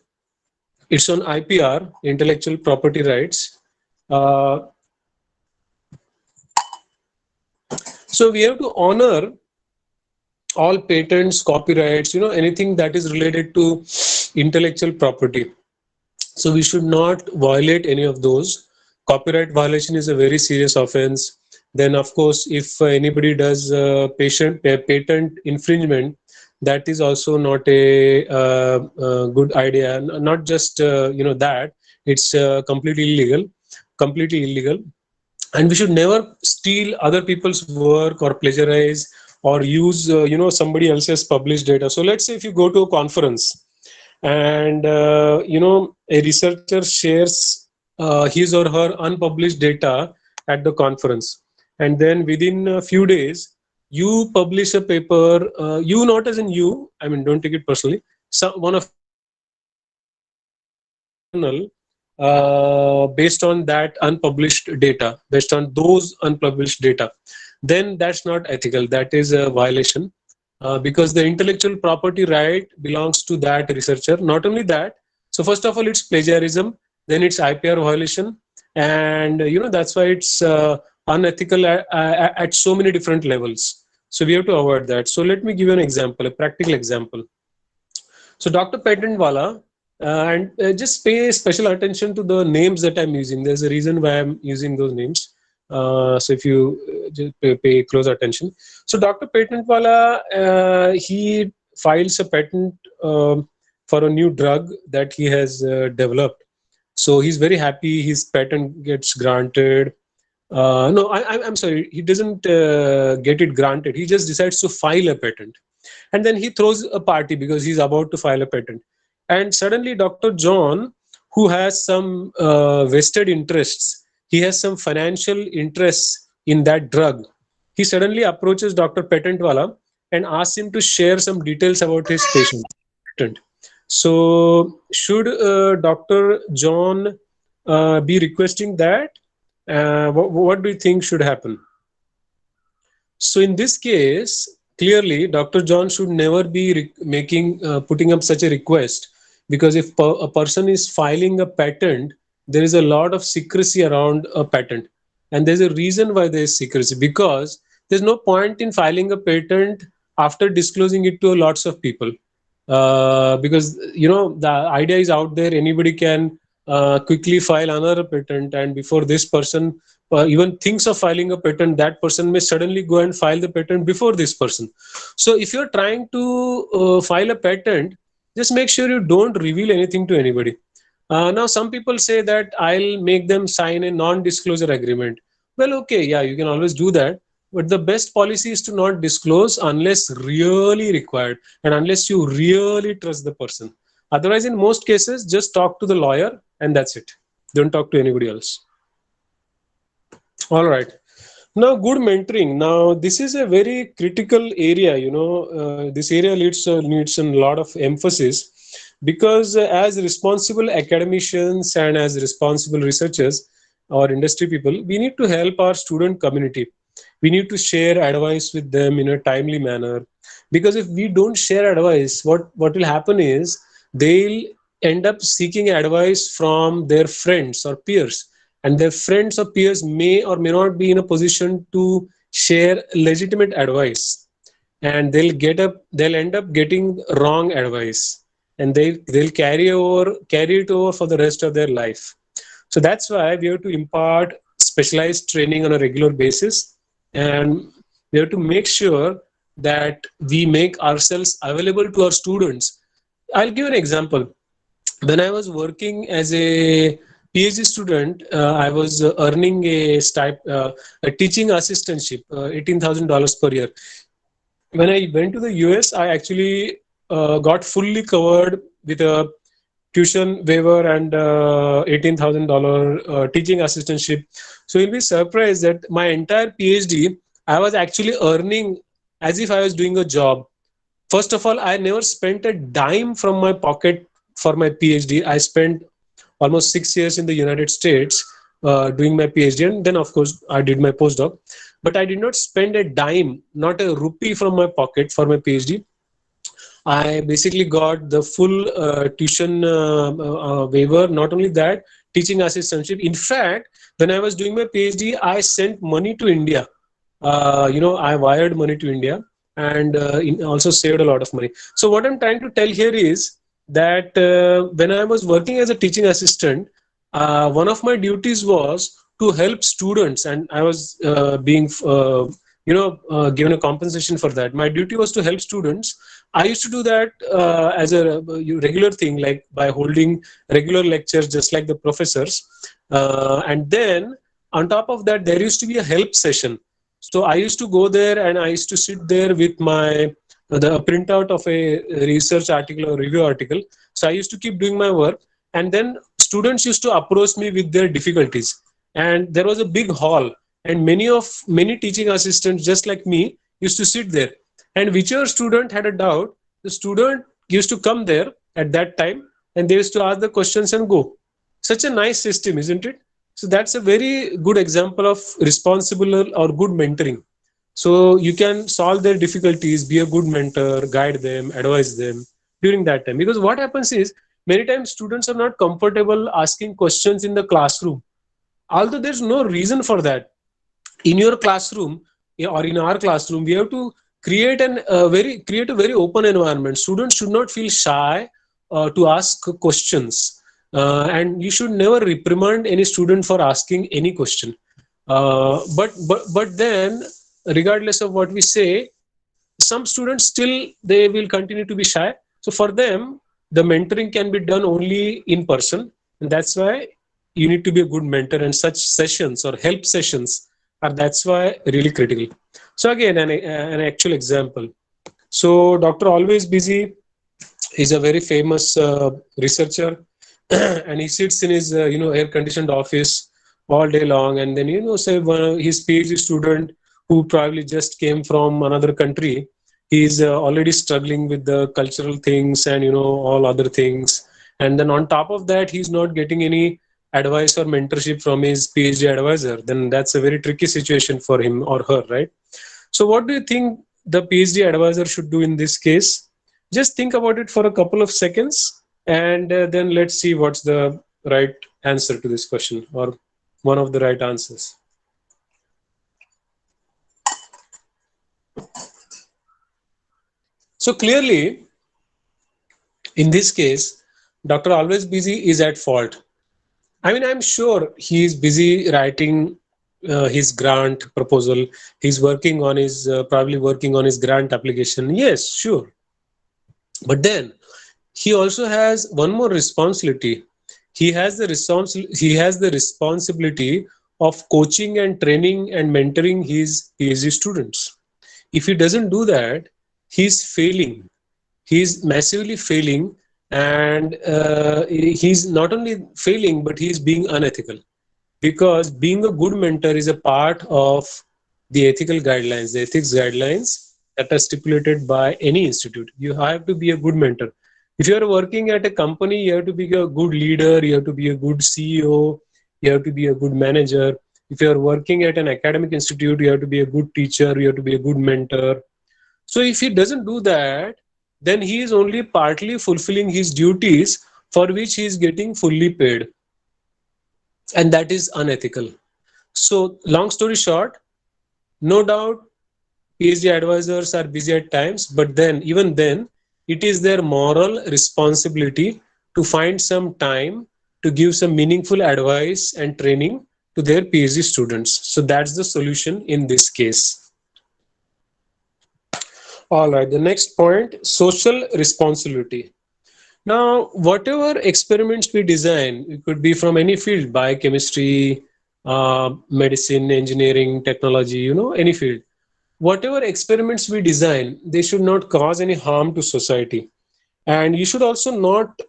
S1: It's on IPR, intellectual property rights. So we have to honor all patents, copyrights, anything that is related to intellectual property. So we should not violate any of those. Copyright violation is a very serious offense. Then, of course, if anybody does patent infringement, that is also not a good idea. Not just that, it's completely illegal. completely illegal. And we should never steal other people's work or plagiarize or use somebody else's published data. So let's say if you go to a conference and a researcher shares his or her unpublished data at the conference, and then within a few days you publish a paper, you, not as in you, I mean, don't take it personally, one of based on that unpublished data, based on those unpublished data, then that's not ethical. That is a violation, because the intellectual property right belongs to that researcher. Not only that, so first of all, it's plagiarism, then it's IPR violation, and that's why it's unethical at so many different levels. So we have to avoid that. So let me give you an example, a practical example. So Dr. Patentwala, and just pay special attention to the names that I'm using. There's a reason why I'm using those names. So if you just pay close attention. So Dr. Patentwala, he files a patent for a new drug that he has developed. So he's very happy his patent gets granted. No, I'm sorry, he doesn't get it granted. He just decides to file a patent. And then he throws a party because he's about to file a patent. And suddenly Dr. John, who has some vested interests, he has some financial interests in that drug. He suddenly approaches Dr. Patentwala and asks him to share some details about his patient. So should Dr. John be requesting that? What do you think should happen? So in this case, clearly, Dr. John should never be putting up such a request, because if a person is filing a patent, there is a lot of secrecy around a patent. And there's a reason why there is secrecy, because there's no point in filing a patent after disclosing it to lots of people. Because, the idea is out there, anybody can quickly file another patent, and before this person even thinks of filing a patent, that person may suddenly go and file the patent before this person. So if you're trying to file a patent, just make sure you don't reveal anything to anybody. Now, some people say that I'll make them sign a non-disclosure agreement. Well, okay, yeah, you can always do that. But the best policy is to not disclose unless really required and unless you really trust the person. Otherwise, in most cases, just talk to the lawyer and that's it. Don't talk to anybody else. All right. Now, good mentoring. Now, this is a very critical area. This area needs a lot of emphasis, because as responsible academicians and as responsible researchers or industry people, we need to help our student community. We need to share advice with them in a timely manner, because if we don't share advice, what will happen is they'll end up seeking advice from their friends or peers, and their friends or peers may or may not be in a position to share legitimate advice, and they'll end up getting wrong advice, and they'll carry it over for the rest of their life. So that's why we have to impart specialized training on a regular basis, and we have to make sure that we make ourselves available to our students. I'll give an example. When I was working as a PhD student, I was earning a teaching assistantship, $18,000 per year. When I went to the US, I actually got fully covered with a tuition waiver and $18,000 teaching assistantship. So you'll be surprised that my entire PhD, I was actually earning as if I was doing a job. First of all, I never spent a dime from my pocket for my PhD. I spent almost 6 years in the United States doing my PhD, and then of course I did my postdoc. But I did not spend a dime, not a rupee from my pocket for my PhD. I basically got the full tuition waiver. Not only that, teaching assistantship. In fact, when I was doing my PhD, I sent money to India. I wired money to India, and also saved a lot of money. So what I'm trying to tell here is that when I was working as a teaching assistant, one of my duties was to help students, and I was being given a compensation for that. My duty was to help students. I used to do that as a regular thing, like by holding regular lectures, just like the professors. And then on top of that, there used to be a help session. So I used to go there and I used to sit there with the printout of a research article or review article. So I used to keep doing my work, and then students used to approach me with their difficulties. And there was a big hall, and many teaching assistants just like me used to sit there. And whichever student had a doubt, the student used to come there at that time, and they used to ask the questions and go. Such a nice system, isn't it? So that's a very good example of responsible or good mentoring. So you can solve their difficulties, be a good mentor, guide them, advise them during that time. Because what happens is, many times students are not comfortable asking questions in the classroom, although there's no reason for that. In your classroom, or in our classroom, we have to create create a very open environment. Students should not feel shy to ask questions, and you should never reprimand any student for asking any question. But then, regardless of what we say, some students still, they will continue to be shy. So for them, the mentoring can be done only in person, and that's why you need to be a good mentor, and such sessions or help sessions are, that's why, really critical. So again, an actual example. So Dr. Always Busy is a very famous researcher, and he sits in his air conditioned office all day long, and then say his PhD student who probably just came from another country, he's already struggling with the cultural things and all other things, and then on top of that he's not getting any advice or mentorship from his PhD advisor. Then that's a very tricky situation for him or her, right? So what do you think the PhD advisor should do in this case? Just think about it for a couple of seconds, and then let's see what's the right answer to this question, or one of the right answers. So clearly, in this case, Dr. Always Busy is at fault. I mean, I'm sure he's busy writing his grant proposal. He's working on his, probably working on his grant application. Yes, sure. But then he also has one more responsibility. He has the responsibility of coaching and training and mentoring his PhD students. If he doesn't do that, he's failing. He's massively failing, and he's not only failing, but he's being unethical. Because being a good mentor is a part of the ethical guidelines, the ethics guidelines that are stipulated by any institute. You have to be a good mentor. If you are working at a company, you have to be a good leader, you have to be a good CEO, you have to be a good manager. If you are working at an academic institute, you have to be a good teacher, you have to be a good mentor. So if he doesn't do that, then he is only partly fulfilling his duties for which he is getting fully paid. And that is unethical. So long story short, no doubt PhD advisors are busy at times, but then even then, it is their moral responsibility to find some time to give some meaningful advice and training to their PhD students. So that's the solution in this case. All right, the next point, social responsibility. Now, whatever experiments we design, it could be from any field, biochemistry, medicine, engineering, technology, any field. Whatever experiments we design, they should not cause any harm to society. And you should also not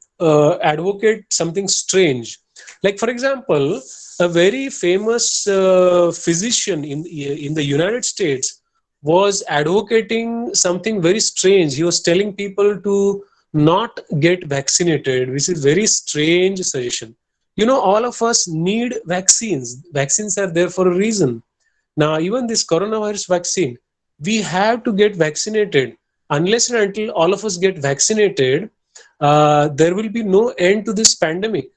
S1: advocate something strange. Like, for example, a very famous physician in the United States was advocating something very strange. He was telling people to not get vaccinated, which is very strange suggestion. All of us need vaccines. Vaccines are there for a reason. Now, even this coronavirus vaccine, we have to get vaccinated. Unless and until all of us get vaccinated, there will be no end to this pandemic.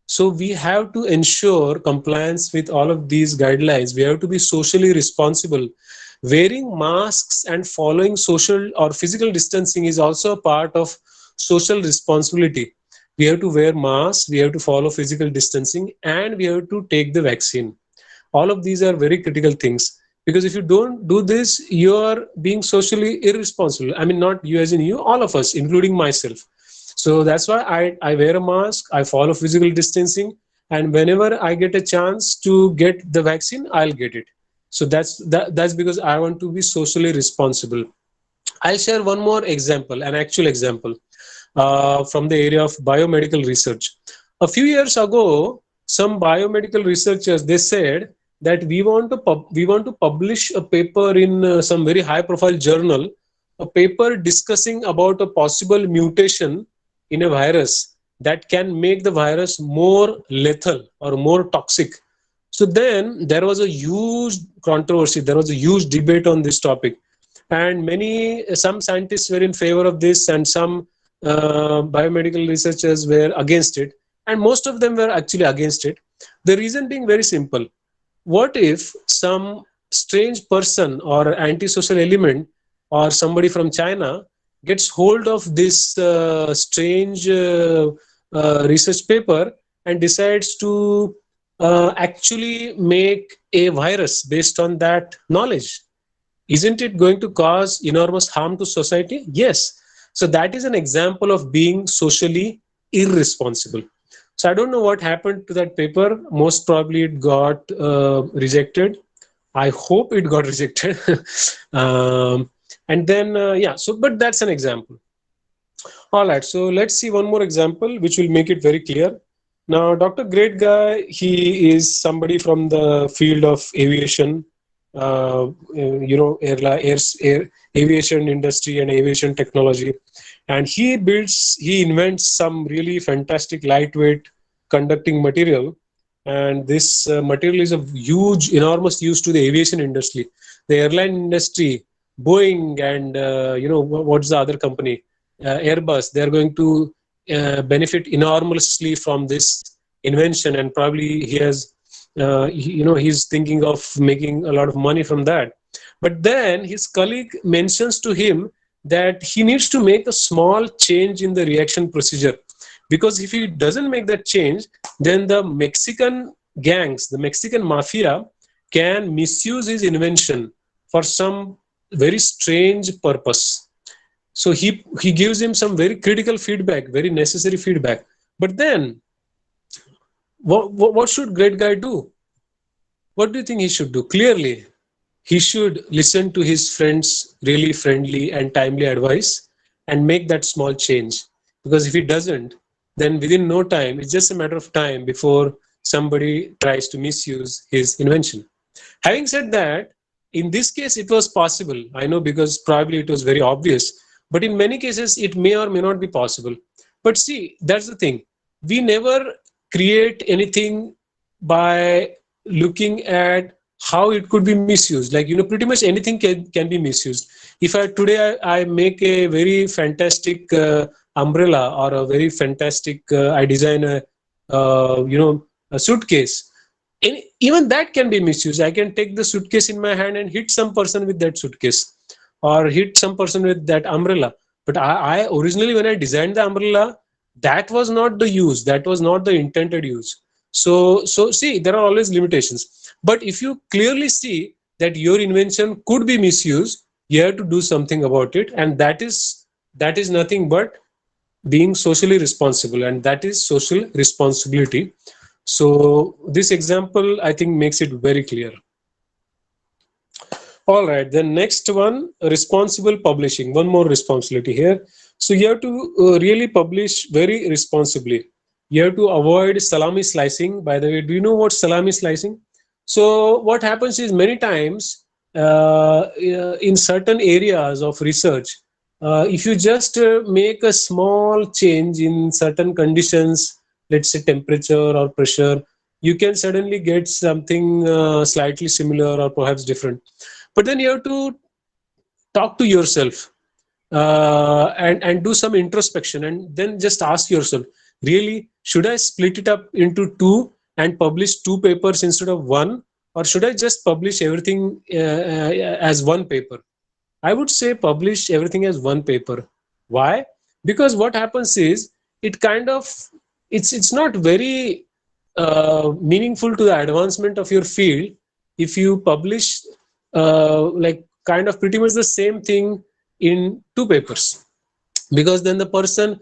S1: So we have to ensure compliance with all of these guidelines. We have to be socially responsible. Wearing masks and following social or physical distancing is also a part of social responsibility. We have to wear masks, we have to follow physical distancing, and we have to take the vaccine. All of these are very critical things. Because if you don't do this, you're being socially irresponsible. I mean, not you as in you, all of us, including myself. So that's why I wear a mask, I follow physical distancing, and whenever I get a chance to get the vaccine, I'll get it. So that's because I want to be socially responsible. I'll share one more example, an actual example from the area of biomedical research. A few years ago, some biomedical researchers, they said that we want to publish a paper in some very high profile journal, a paper discussing about a possible mutation in a virus that can make the virus more lethal or more toxic. So then there was a huge controversy, there was a huge debate on this topic, and some scientists were in favor of this, and some biomedical researchers were against it, and most of them were actually against it. The reason being very simple: what if some strange person or antisocial element or somebody from China gets hold of this strange research paper and decides to actually make a virus based on that knowledge? Isn't it going to cause enormous harm to society? Yes. So that is an example of being socially irresponsible. So I don't know what happened to that paper. Most probably it got rejected. I hope it got rejected. And then, yeah, so, but that's an example. All right, so let's see one more example, which will make it very clear. Now, Dr. Great Guy, he is somebody from the field of aviation, aviation industry and aviation technology. And he invents some really fantastic lightweight conducting material. And this material is of huge, enormous use to the aviation industry, the airline industry, Boeing, and what's the other company, Airbus. They're going to benefit enormously from this invention, and probably he's thinking of making a lot of money from that. But then his colleague mentions to him that he needs to make a small change in the reaction procedure, because if he doesn't make that change, then the Mexican gangs, the Mexican mafia, can misuse his invention for some very strange purpose. So he gives him some very critical feedback, very necessary feedback. But then, what should Great Guy do? What do you think he should do? Clearly, he should listen to his friends' really friendly and timely advice and make that small change. Because if he doesn't, then within no time, it's just a matter of time before somebody tries to misuse his invention. Having said that, in this case, it was possible. I know, because probably it was very obvious. But in many cases, it may or may not be possible. But see, that's the thing. We never create anything by looking at how it could be misused. Like, pretty much anything can be misused. If I make a very fantastic umbrella, or a very fantastic, I design a suitcase, even that can be misused. I can take the suitcase in my hand and hit some person with that suitcase, or hit some person with that umbrella. But I originally, when I designed the umbrella, that was not the use, that was not the intended use. So see, there are always limitations. But if you clearly see that your invention could be misused, you have to do something about it, and that is nothing but being socially responsible, and that is social responsibility. So this example, I think, makes it very clear. All right, the next one, responsible publishing. One more responsibility here. So you have to really publish very responsibly. You have to avoid salami slicing. By the way, do you know what salami slicing? So what happens is, many times in certain areas of research, if you just make a small change in certain conditions, let's say temperature or pressure, you can suddenly get something slightly similar or perhaps different. But then you have to talk to yourself and do some introspection, and then just ask yourself, really, should I split it up into two and publish two papers instead of one, or should I just publish everything as one paper? I would say publish everything as one paper. Why? Because what happens is, it's not very meaningful to the advancement of your field if you publish like kind of pretty much the same thing in two papers, because then the person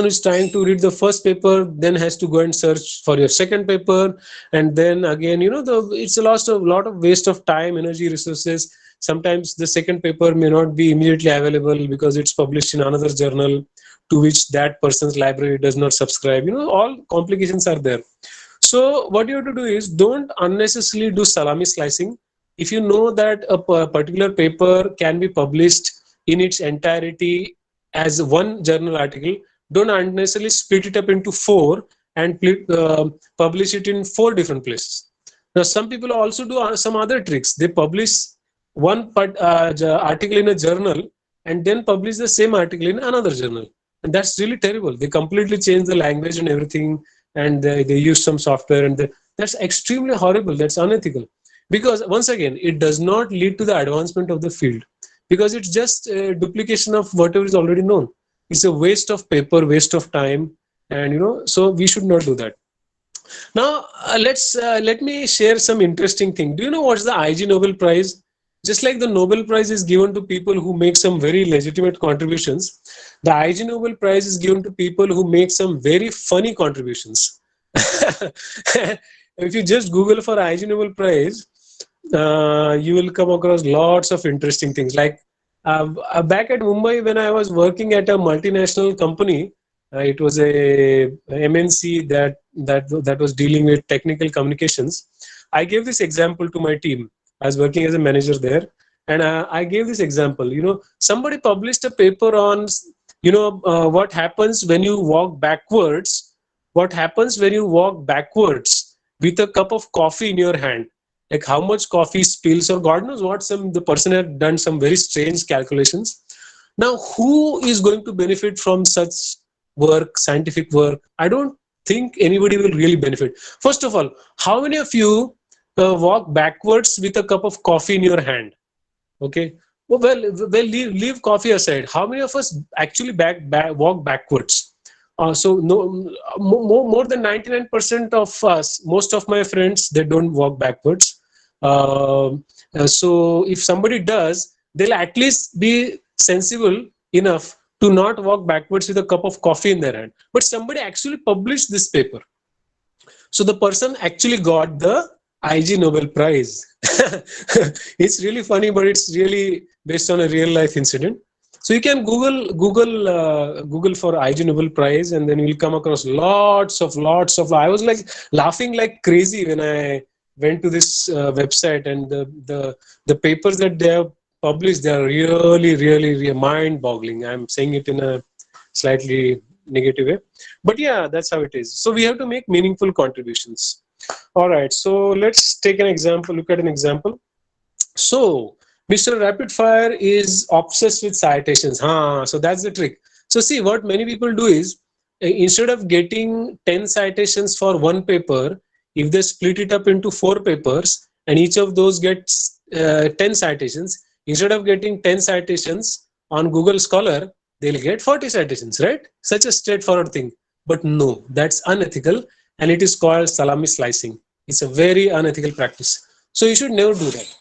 S1: who's trying to read the first paper then has to go and search for your second paper, and then again, it's a lot of waste of time, energy, resources. Sometimes the second paper may not be immediately available because it's published in another journal to which that person's library does not subscribe. All complications are there. So what you have to do is, don't unnecessarily do salami slicing. If you know that a particular paper can be published in its entirety as one journal article, don't unnecessarily split it up into four and publish it in four different places. Now, some people also do some other tricks. They publish one article in a journal and then publish the same article in another journal. And that's really terrible. They completely change the language and everything, and they use some software, and that's extremely horrible. That's unethical. Because once again, it does not lead to the advancement of the field, because it's just a duplication of whatever is already known. It's a waste of paper, waste of time, and so we should not do that. Now, let me share some interesting thing. Do you know what's the IG Nobel Prize? Just like the Nobel Prize is given to people who make some very legitimate contributions, the IG Nobel Prize is given to people who make some very funny contributions. If you just Google for IG Nobel Prize, you will come across lots of interesting things. Like back at Mumbai, when I was working at a multinational company, it was a MNC that was dealing with technical communications. I gave this example to my team. I was working as a manager there, and I gave this example. Somebody published a paper on, what happens when you walk backwards. What happens when you walk backwards with a cup of coffee in your hand? Like how much coffee spills, or God knows what. The person had done some very strange calculations. Now, who is going to benefit from such work, scientific work? I don't think anybody will really benefit. First of all, how many of you walk backwards with a cup of coffee in your hand? Okay. Well, leave coffee aside. How many of us actually walk backwards? So no, more than 99% of us, most of my friends, they don't walk backwards. So if somebody does, they'll at least be sensible enough to not walk backwards with a cup of coffee in their hand. But somebody actually published this paper. So the person actually got the IG Nobel Prize. It's really funny, but it's really based on a real life incident. So you can Google for IG Nobel Prize, and then you'll come across lots of. I was like laughing like crazy when I went to this website, and the papers that they have published, they are really mind-boggling. I'm saying it in a slightly negative way, but yeah, that's how it is. So we have to make meaningful contributions. All right, so let's take an example. Look at an example. So Mr. Rapid Fire is obsessed with citations. So that's the trick. So see, what many people do is, instead of getting 10 citations for one paper, if they split it up into 4 papers and each of those gets 10 citations, instead of getting 10 citations on Google Scholar, they'll get 40 citations, right? Such a straightforward thing. But no, that's unethical, and it is called salami slicing. It's a very unethical practice. So you should never do that.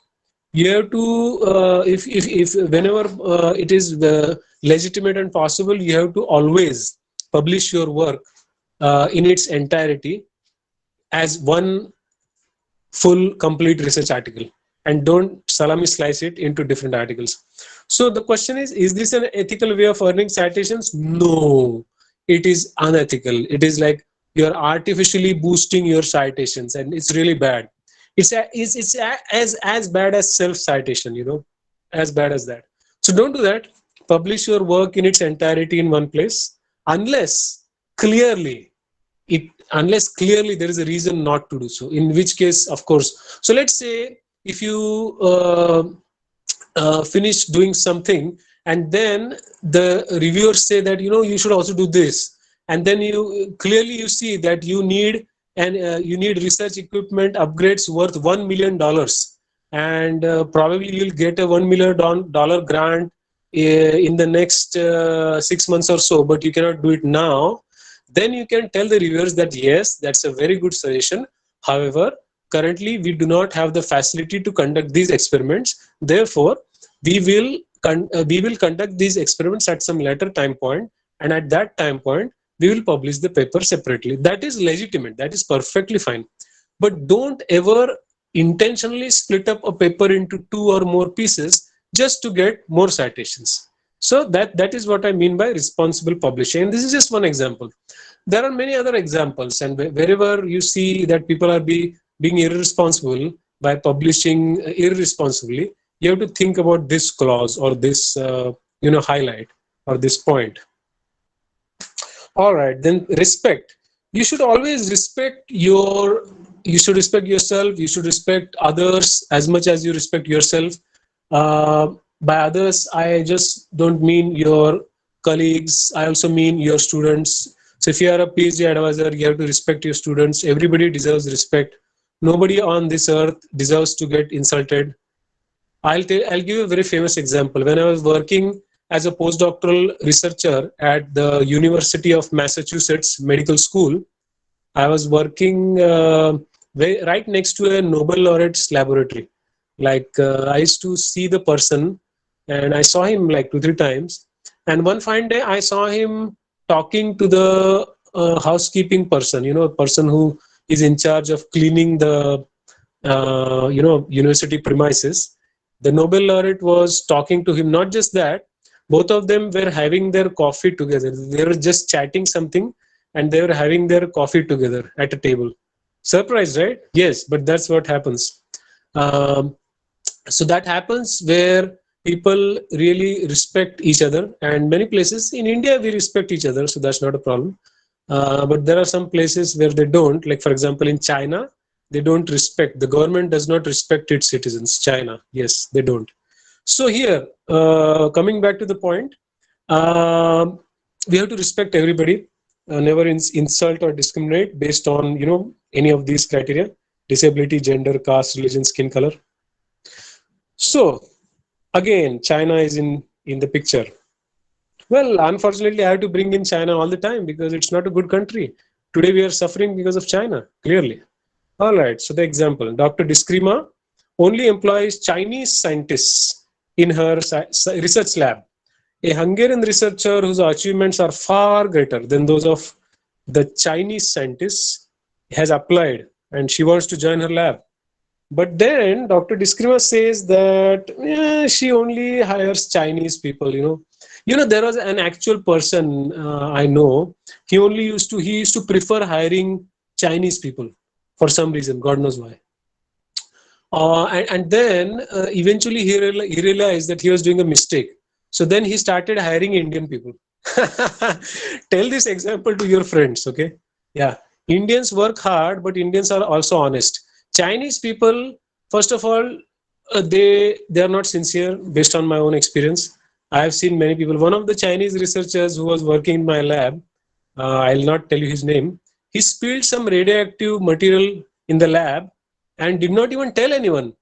S1: You have to, if whenever it is legitimate and possible, you have to always publish your work in its entirety as one full, complete research article, and don't salami slice it into different articles. So the question is this an ethical way of earning citations? No, it is unethical. It is like you're artificially boosting your citations, and it's really bad. It's as bad as self-citation, as bad as that. So don't do that. Publish your work in its entirety in one place, unless clearly there is a reason not to do so, in which case, of course. So let's say if you finish doing something, and then the reviewers say that, you should also do this, and then you clearly see that you need research equipment upgrades worth $1 million, and probably you'll get a $1 million grant in the next 6 months or so, but you cannot do it now. Then you can tell the reviewers that yes, that's a very good suggestion. However, currently we do not have the facility to conduct these experiments. Therefore, we will conduct these experiments at some later time point, and at that time point we will publish the paper separately. That is legitimate, that is perfectly fine. But don't ever intentionally split up a paper into 2 or more pieces just to get more citations. So that is what I mean by responsible publishing. And this is just one example. There are many other examples, and wherever you see that people are being irresponsible by publishing irresponsibly, you have to think about this clause or this highlight or this point. All right, then respect. You should always respect yourself, you should respect others as much as you respect yourself. By others, I just don't mean your colleagues, I also mean your students. So if you are a PhD advisor, you have to respect your students. Everybody deserves respect. Nobody on this earth deserves to get insulted. I'll give you a very famous example. When I was working as a postdoctoral researcher at the University of Massachusetts Medical School, I was working right next to a Nobel laureate's laboratory. I used to see the person, and I saw him like 2-3 times. And one fine day, I saw him talking to the housekeeping person, a person who is in charge of cleaning the university premises. The Nobel laureate was talking to him. Not just that, both of them were having their coffee together. They were just chatting something, and they were having their coffee together at a table. Surprised, right? Yes, but that's what happens. So that happens where people really respect each other, and many places in India we respect each other, so that's not a problem. But there are some places where they don't. Like for example, in China, they don't respect. The government does not respect its citizens. China, yes, they don't. So here, coming back to the point, we have to respect everybody. Never insult or discriminate based on any of these criteria: disability, gender, caste, religion, skin color. So again, China is in the picture. Well, unfortunately, I have to bring in China all the time because it's not a good country. Today we are suffering because of China, clearly. All right, so the example: Dr. Diskrima only employs Chinese scientists in her research lab. A Hungarian researcher whose achievements are far greater than those of the Chinese scientists has applied, and she wants to join her lab. But then Dr. Diskrima says that she only hires Chinese people. There was an actual person I know. He used to prefer hiring Chinese people for some reason. God knows why. And then eventually he realized that he was doing a mistake. So then he started hiring Indian people. Tell this example to your friends, okay? Yeah, Indians work hard, but Indians are also honest. Chinese people, first of all, they are not sincere based on my own experience. I have seen many people. One of the Chinese researchers who was working in my lab, I'll not tell you his name, he spilled some radioactive material in the lab and did not even tell anyone.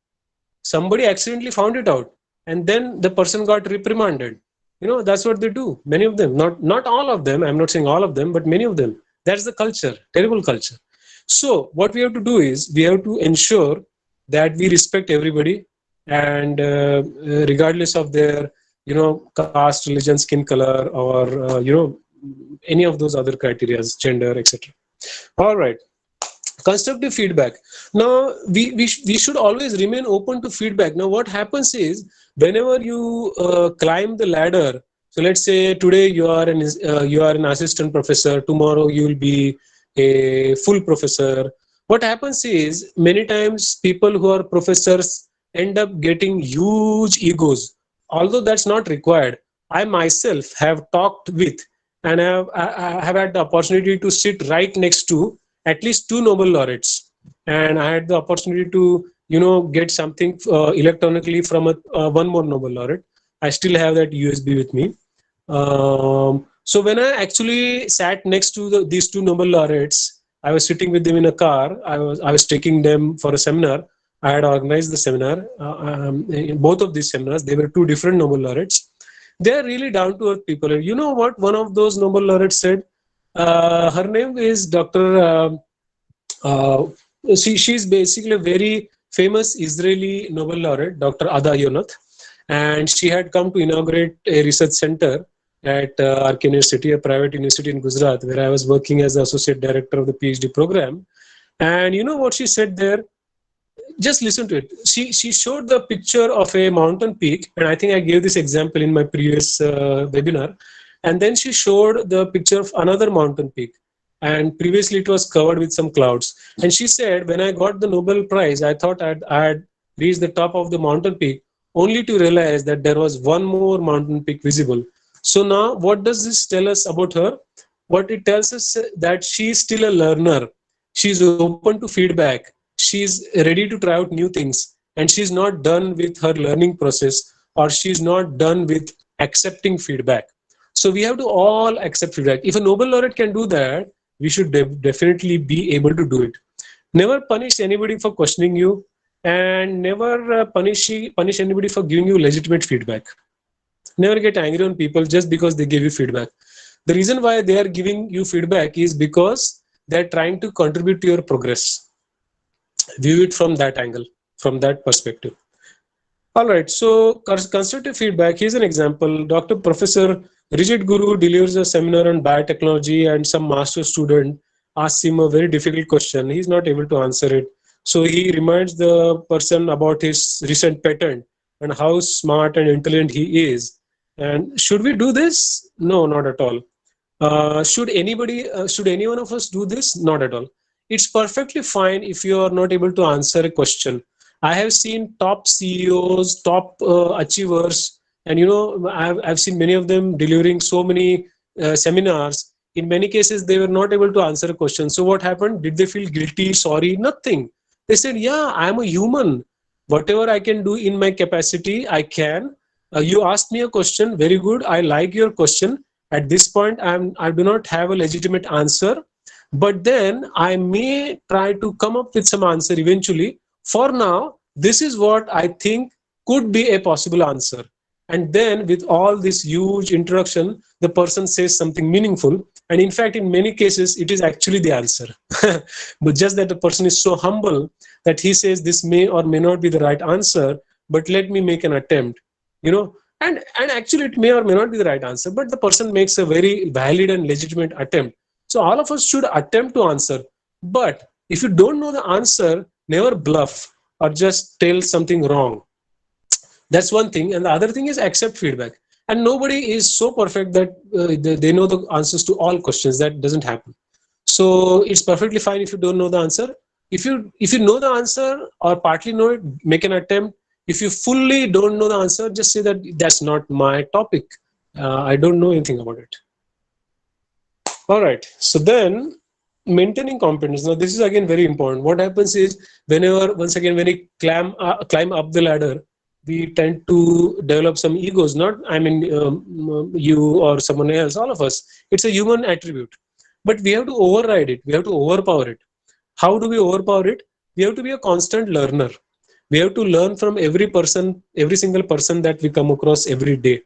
S1: Somebody accidentally found it out, and then the person got reprimanded. That's what they do. Many of them, not all of them. I'm not saying all of them, but many of them. That's the culture, terrible culture. So what we have to do is we have to ensure that we respect everybody, and regardless of their caste, religion, skin color, or any of those other criteria, gender, etc. All right. Constructive feedback. Now we should always remain open to feedback. Now what happens is, whenever you climb the ladder, so let's say today you are an assistant professor, tomorrow you will be a full professor. What happens is, many times people who are professors end up getting huge egos, although that's not required. I myself have talked with, and I have had the opportunity to sit right next to at least 2 Nobel laureates, and I had the opportunity to get something electronically from one more Nobel laureate. I still have that USB with me. So when I actually sat next to these 2 Nobel laureates, I was sitting with them in a car. I was taking them for a seminar. I had organized the seminar. In both of these seminars, they were 2 different Nobel laureates. They are really down to earth people. You know what one of those Nobel laureates said? Her name is Dr. She's basically a very famous Israeli Nobel laureate, Dr. Ada Yonath, and she had come to inaugurate a research center at Ark University, a private university in Gujarat, where I was working as the associate director of the PhD program. And you know what she said there? Just listen to it. She showed the picture of a mountain peak, and I think I gave this example in my previous webinar. And then she showed the picture of another mountain peak, and previously it was covered with some clouds. And she said, when I got the Nobel Prize, I thought I had reached the top of the mountain peak, only to realize that there was one more mountain peak visible. So now, what does this tell us about her? What it tells us that she is still a learner. She's open to feedback. She's ready to try out new things, and she's not done with her learning process, or she's not done with accepting feedback. So we have to all accept feedback. If a Nobel laureate can do that, we should definitely be able to do it. Never punish anybody for questioning you, and never punish anybody for giving you legitimate feedback. Never get angry on people just because they give you feedback. The reason why they are giving you feedback is because they're trying to contribute to your progress. View it from that angle, from that perspective. All right, so constructive feedback, here's an example. Dr. Professor Rijit Guru delivers a seminar on biotechnology, and some master student asks him a very difficult question. He's not able to answer it. So he reminds the person about his recent patent and how smart and intelligent he is. And should we do this? No, not at all. Should any one of us do this? Not at all. It's perfectly fine if you are not able to answer a question. I have seen top CEOs, top achievers, and I've seen many of them delivering so many seminars. In many cases, they were not able to answer a question. So what happened? Did they feel guilty, sorry? Nothing. They said, yeah, I'm a human. Whatever I can do in my capacity, I can. You asked me a question, very good. I like your question. At this point, I do not have a legitimate answer, but then I may try to come up with some answer eventually. For now, this is what I think could be a possible answer. And then with all this huge introduction, the person says something meaningful. And in fact, in many cases, it is actually the answer. But just that the person is so humble that he says this may or may not be the right answer, but let me make an attempt. And actually it may or may not be the right answer, but the person makes a very valid and legitimate attempt. So all of us should attempt to answer. But if you don't know the answer, never bluff or just tell something wrong. That's one thing. And the other thing is accept feedback. And nobody is so perfect that they know the answers to all questions. That doesn't happen. So it's perfectly fine if you don't know the answer. If you know the answer or partly know it, make an attempt. If you fully don't know the answer, just say that that's not my topic. I don't know anything about it. All right. So then maintaining competence. Now this is again very important. What happens is when we climb up the ladder, we tend to develop some egos. You or someone else, all of us. It's a human attribute. But we have to override it. We have to overpower it. How do we overpower it? We have to be a constant learner. We have to learn from every single person that we come across every day.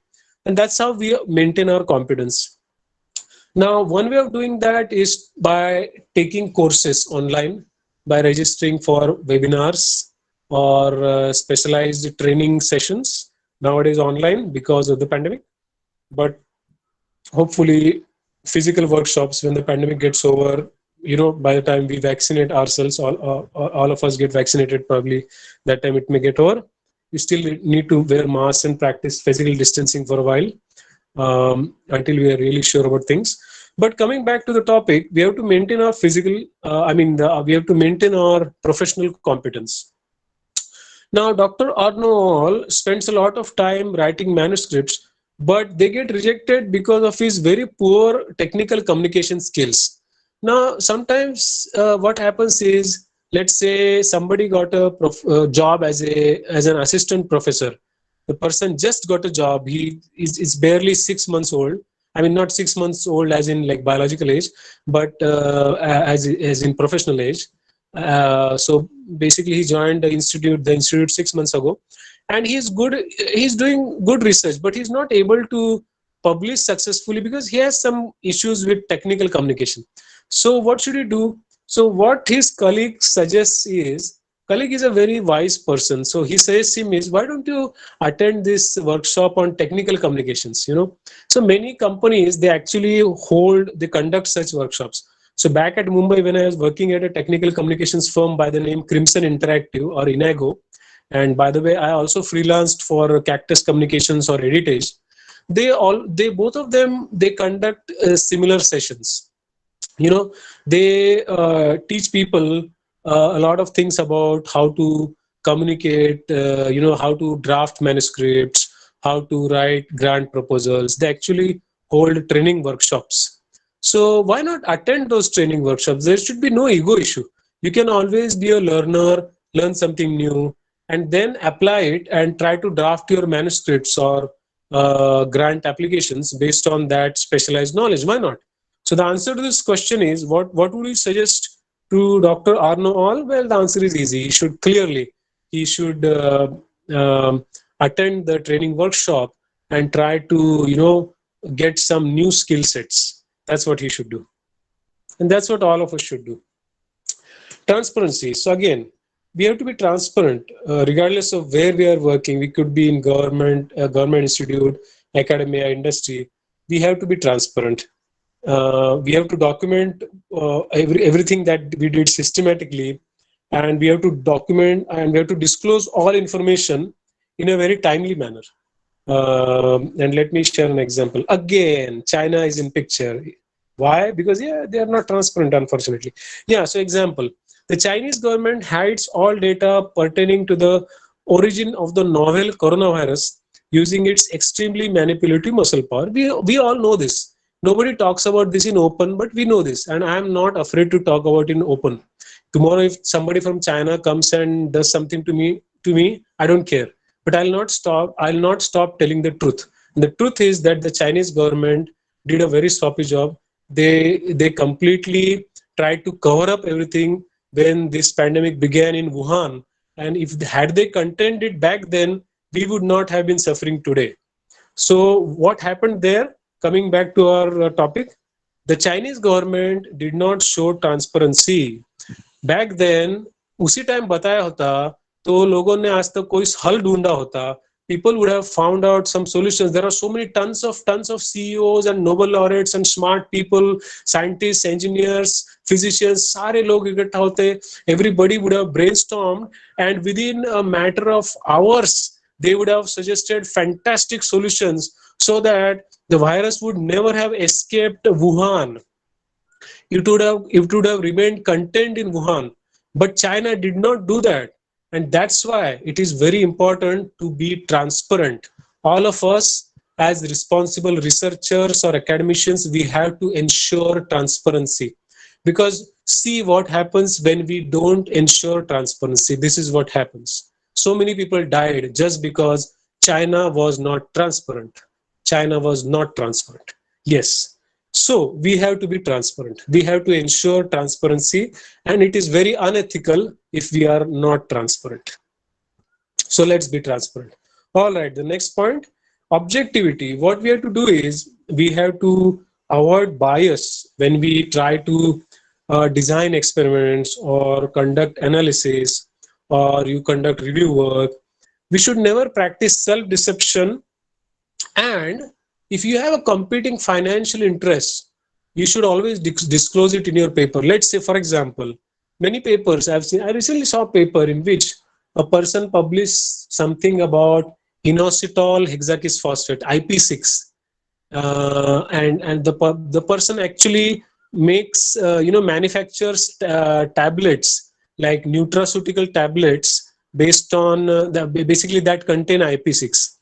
S1: And that's how we maintain our competence. Now, one way of doing that is by taking courses online, by registering for webinars or specialized training sessions, nowadays online because of the pandemic. But hopefully physical workshops, when the pandemic gets over, by the time we vaccinate ourselves, all of us get vaccinated, probably that time it may get over. You still need to wear masks and practice physical distancing for a while until we are really sure about things. But coming back to the topic, we have to maintain our we have to maintain our professional competence. Now, Dr. Arnold spends a lot of time writing manuscripts, but they get rejected because of his very poor technical communication skills. Now, sometimes what happens is, let's say somebody got a job as an assistant professor. The person just got a job. He is barely 6 months old. I mean, not 6 months old as in like biological age, but as in professional age. So basically, he joined the institute 6 months ago, and he's doing good research, but he's not able to publish successfully because he has some issues with technical communication. So what should he do? So what his colleague suggests is, colleague is a very wise person. So he says him is, why don't you attend this workshop on technical communications, you know? So many companies, they actually they conduct such workshops. So back at Mumbai, when I was working at a technical communications firm by the name Crimson Interactive or Inago, and by the way, I also freelanced for Cactus Communications or Heritage. They both of them, they conduct similar sessions. You know, they teach people a lot of things about how to communicate, you know, how to draft manuscripts, how to write grant proposals. They actually hold training workshops. So why not attend those training workshops? There should be no ego issue. You can always be a learner, learn something new, and then apply it and try to draft your manuscripts or grant applications based on that specialized knowledge. Why not? So the answer to this question is, what would you suggest to Dr. Arno All? Well, the answer is easy. He should attend the training workshop and try to, you know, get some new skill sets. That's what he should do. And that's what all of us should do. Transparency. So again, we have to be transparent regardless of where we are working. We could be in government, government institute, academia, industry. We have to be transparent. We have to document everything that we did systematically, and we have to document and we have to disclose all information in a very timely manner. And let me share an example. Again, China is in picture. Why? Because yeah, they are not transparent, unfortunately. Yeah, so example, the Chinese government hides all data pertaining to the origin of the novel coronavirus using its extremely manipulative muscle power. We all know this. Nobody talks about this in open, but we know this, and I am not afraid to talk about it in open. Tomorrow, if somebody from China comes and does something to me, I don't care. But I'll not stop telling the truth. And the truth is that the Chinese government did a very sloppy job. They completely tried to cover up everything when this pandemic began in Wuhan. And if had they contained it back then, we would not have been suffering today. So what happened there? Coming back to our topic, the Chinese government did not show transparency. Back then, उसी time बताया होता तो लोगों ने आज तक कोई हल ढूंढा होता. People would have found out some solutions. There are so many tons of CEOs and Nobel laureates and smart people, scientists, engineers, physicians. सारे लोग इकट्ठा होते. Everybody would have brainstormed, and within a matter of hours, they would have suggested fantastic solutions so that the virus would never have escaped Wuhan. It would have remained contained in Wuhan. But China did not do that. And that's why it is very important to be transparent. All of us, as responsible researchers or academicians, we have to ensure transparency. Because see what happens when we don't ensure transparency. This is what happens. So many people died just because China was not transparent. China was not transparent. Yes. So we have to be transparent. We have to ensure transparency, and it is very unethical if we are not transparent. So let's be transparent. All right, the next point, objectivity. What we have to do is we have to avoid bias when we try to design experiments or conduct analysis or you conduct review work. We should never practice self-deception. And if you have a competing financial interest, you should always disclose it in your paper. Let's say, for example, many papers I've seen. I recently saw a paper in which a person published something about inositol hexakis phosphate, IP6, and the person actually makes manufactures tablets like nutraceutical tablets based on basically that contain IP6.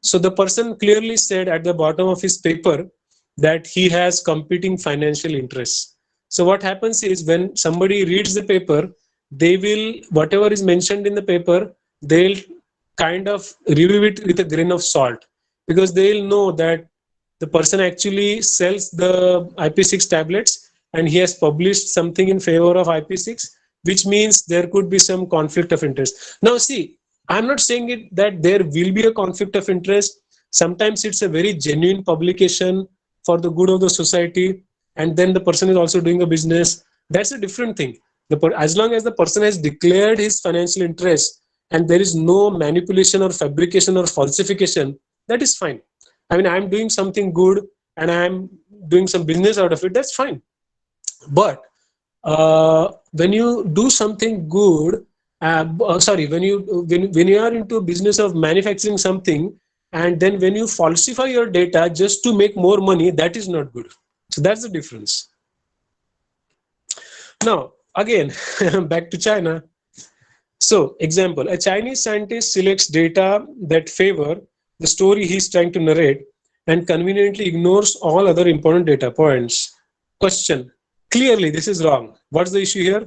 S1: So the person clearly said at the bottom of his paper that he has competing financial interests. So what happens is when somebody reads the paper, they will, whatever is mentioned in the paper, they'll kind of review it with a grain of salt, because they'll know that the person actually sells the IP6 tablets and he has published something in favor of IP6, which means there could be some conflict of interest. Now see, I'm not saying it that there will be a conflict of interest. Sometimes it's a very genuine publication for the good of the society, and then the person is also doing a business. That's a different thing. As long as the person has declared his financial interest and there is no manipulation or fabrication or falsification, that is fine. I mean, I'm doing something good and I'm doing some business out of it, that's fine. But when you do something good, when you are into a business of manufacturing something, and then when you falsify your data just to make more money, that is not good. So that's the difference. Now, again, back to China. So, example, a Chinese scientist selects data that favor the story he's trying to narrate and conveniently ignores all other important data points. Question: clearly, this is wrong. What's the issue here?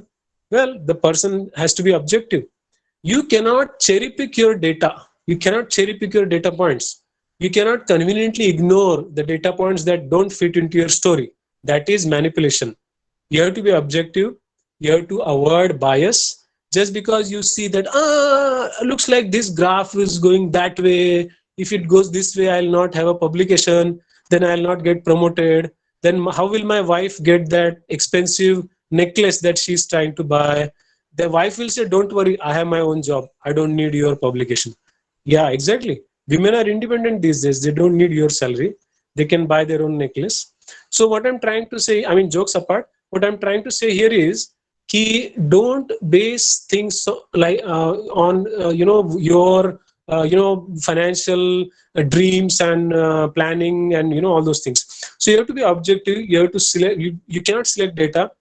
S1: Well, the person has to be objective. You cannot cherry pick your data. You cannot cherry pick your data points. You cannot conveniently ignore the data points that don't fit into your story. That is manipulation. You have to be objective. You have to avoid bias. Just because you see that, looks like this graph is going that way. If it goes this way, I'll not have a publication. Then I'll not get promoted. Then how will my wife get that expensive necklace that she's trying to buy? The wife will say, don't worry, I have my own job. I don't need your publication. Yeah, exactly. Women are independent these days. They don't need your salary. They can buy their own necklace. So what I'm trying to say, I mean, jokes apart, what I'm trying to say here is, don't base things on your financial dreams and planning and all those things. So you have to be objective. You have to select. You cannot select data.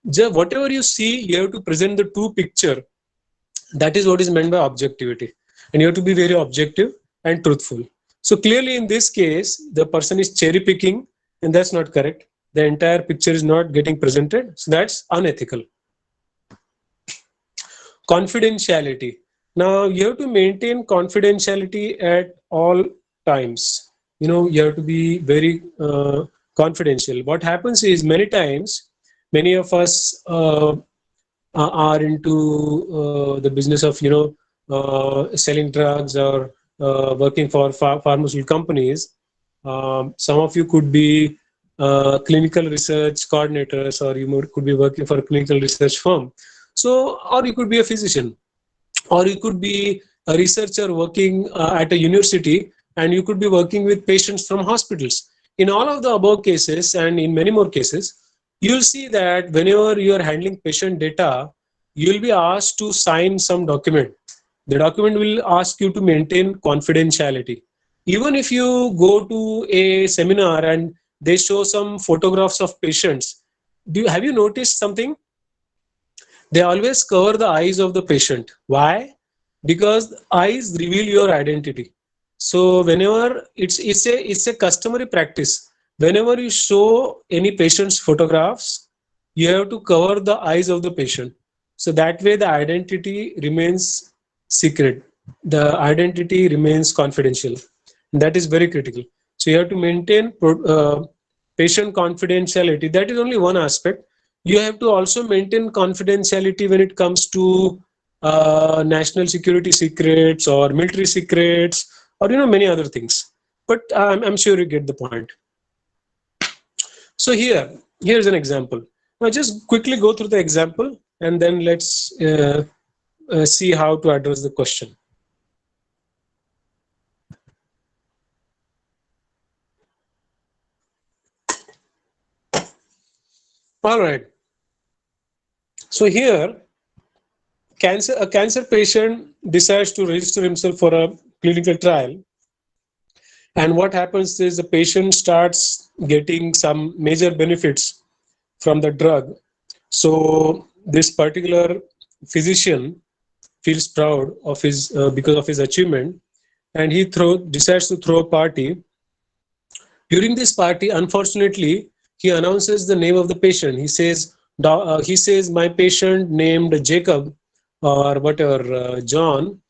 S1: Just whatever you see, you have to present the true picture. That is what is meant by objectivity, and you have to be very objective and truthful. So clearly, in this case, the person is cherry picking, and that's not correct. The entire picture is not getting presented, so that's unethical. Confidentiality. Now you have to maintain confidentiality at all times. You have to be very confidential. What happens is, many times, many of us are into the business of selling drugs or working for pharmaceutical companies. Some of you could be clinical research coordinators, or you could be working for a clinical research firm. So, or you could be a physician, or you could be a researcher working at a university, and you could be working with patients from hospitals. In all of the above cases, and in many more cases, you'll see that whenever you are handling patient data, you'll be asked to sign some document. The document will ask you to maintain confidentiality. Even if you go to a seminar and they show some photographs of patients, have you noticed something? They always cover the eyes of the patient. Why? Because eyes reveal your identity. So whenever it's a customary practice, whenever you show any patient's photographs, you have to cover the eyes of the patient. So that way the identity remains secret. The identity remains confidential. And that is very critical. So you have to maintain patient confidentiality. That is only one aspect. You have to also maintain confidentiality when it comes to national security secrets or military secrets, or many other things. But I'm sure you get the point. So here's an example. Now just quickly go through the example, and then let's see how to address the question. All right. So here, a cancer patient decides to register himself for a clinical trial. And what happens is the patient starts getting some major benefits from the drug. So this particular physician feels proud of his because of his achievement, and he decides to throw a party. During this party, unfortunately, he announces the name of the patient. He says, my patient named Jacob or whatever, John,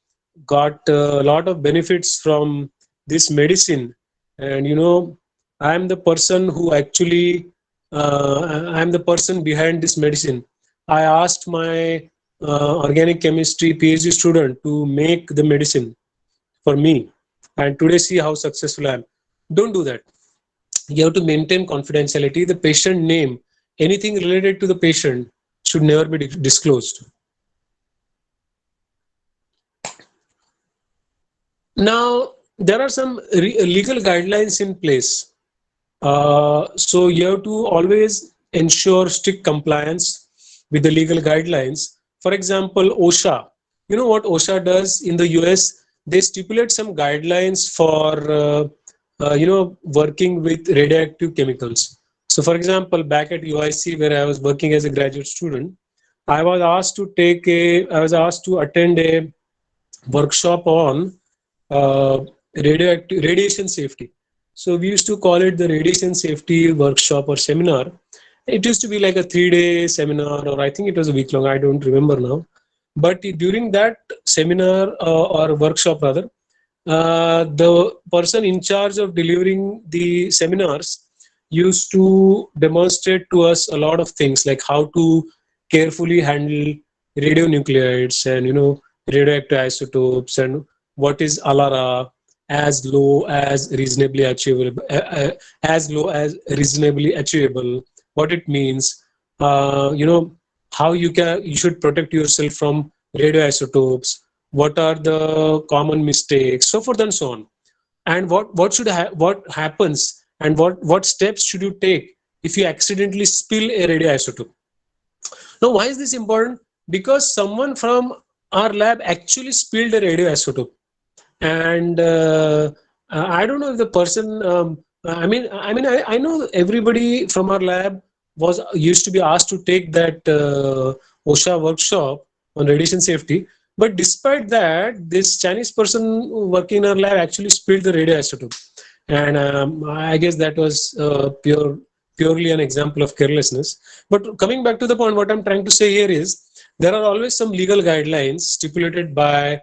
S1: got a lot of benefits from this medicine. And, I'm the person who actually, I'm the person behind this medicine. I asked my organic chemistry PhD student to make the medicine for me. And today, see how successful I am. Don't do that. You have to maintain confidentiality. The patient name, anything related to the patient, should never be disclosed. Now, there are some legal guidelines in place. So you have to always ensure strict compliance with the legal guidelines. For example, OSHA. You know what OSHA does in the US? They stipulate some guidelines for working with radioactive chemicals. So, for example, back at UIC, where I was working as a graduate student, I was asked to attend a workshop on radiation safety. So we used to call it the radiation safety workshop or seminar. It used to be like a 3-day seminar, or I think it was a week long. I don't remember now. But during that seminar or workshop rather, the person in charge of delivering the seminars used to demonstrate to us a lot of things, like how to carefully handle radionuclides and radioactive isotopes, and what is ALARA, as low as reasonably achievable, what it means, how you should protect yourself from radioisotopes, what are the common mistakes, so forth and so on, and what happens and what steps should you take if you accidentally spill a radioisotope. Now, why is this important? Because someone from our lab actually spilled a radioisotope, and I don't know if the person. I know everybody from our lab used to be asked to take that OSHA workshop on radiation safety. But despite that, this Chinese person working in our lab actually spilled the radioisotope, and I guess that was purely an example of carelessness. But coming back to the point, what I'm trying to say here is there are always some legal guidelines stipulated by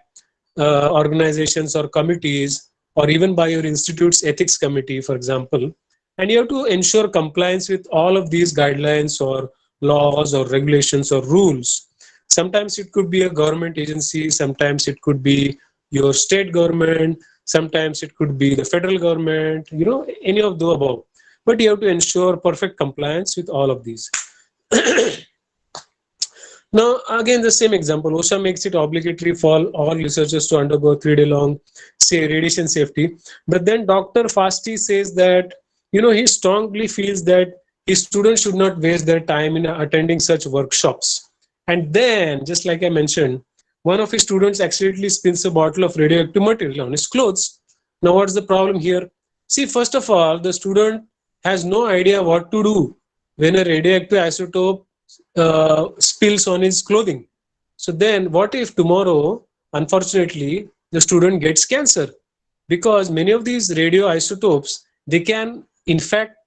S1: organizations or committees, or even by your institute's ethics committee, for example, and you have to ensure compliance with all of these guidelines or laws or regulations or rules. Sometimes it could be a government agency, sometimes it could be your state government, sometimes it could be the federal government, any of the above. But you have to ensure perfect compliance with all of these. Now, again, the same example, OSHA makes it obligatory for all researchers to undergo 3-day long, say, radiation safety. But then Dr. Fasti says that, he strongly feels that his students should not waste their time in attending such workshops. And then, just like I mentioned, one of his students accidentally spills a bottle of radioactive material on his clothes. Now, what's the problem here? See, first of all, the student has no idea what to do when a radioactive isotope spills on his clothing. So then what if tomorrow, unfortunately, the student gets cancer? Because many of these radioisotopes, they can in fact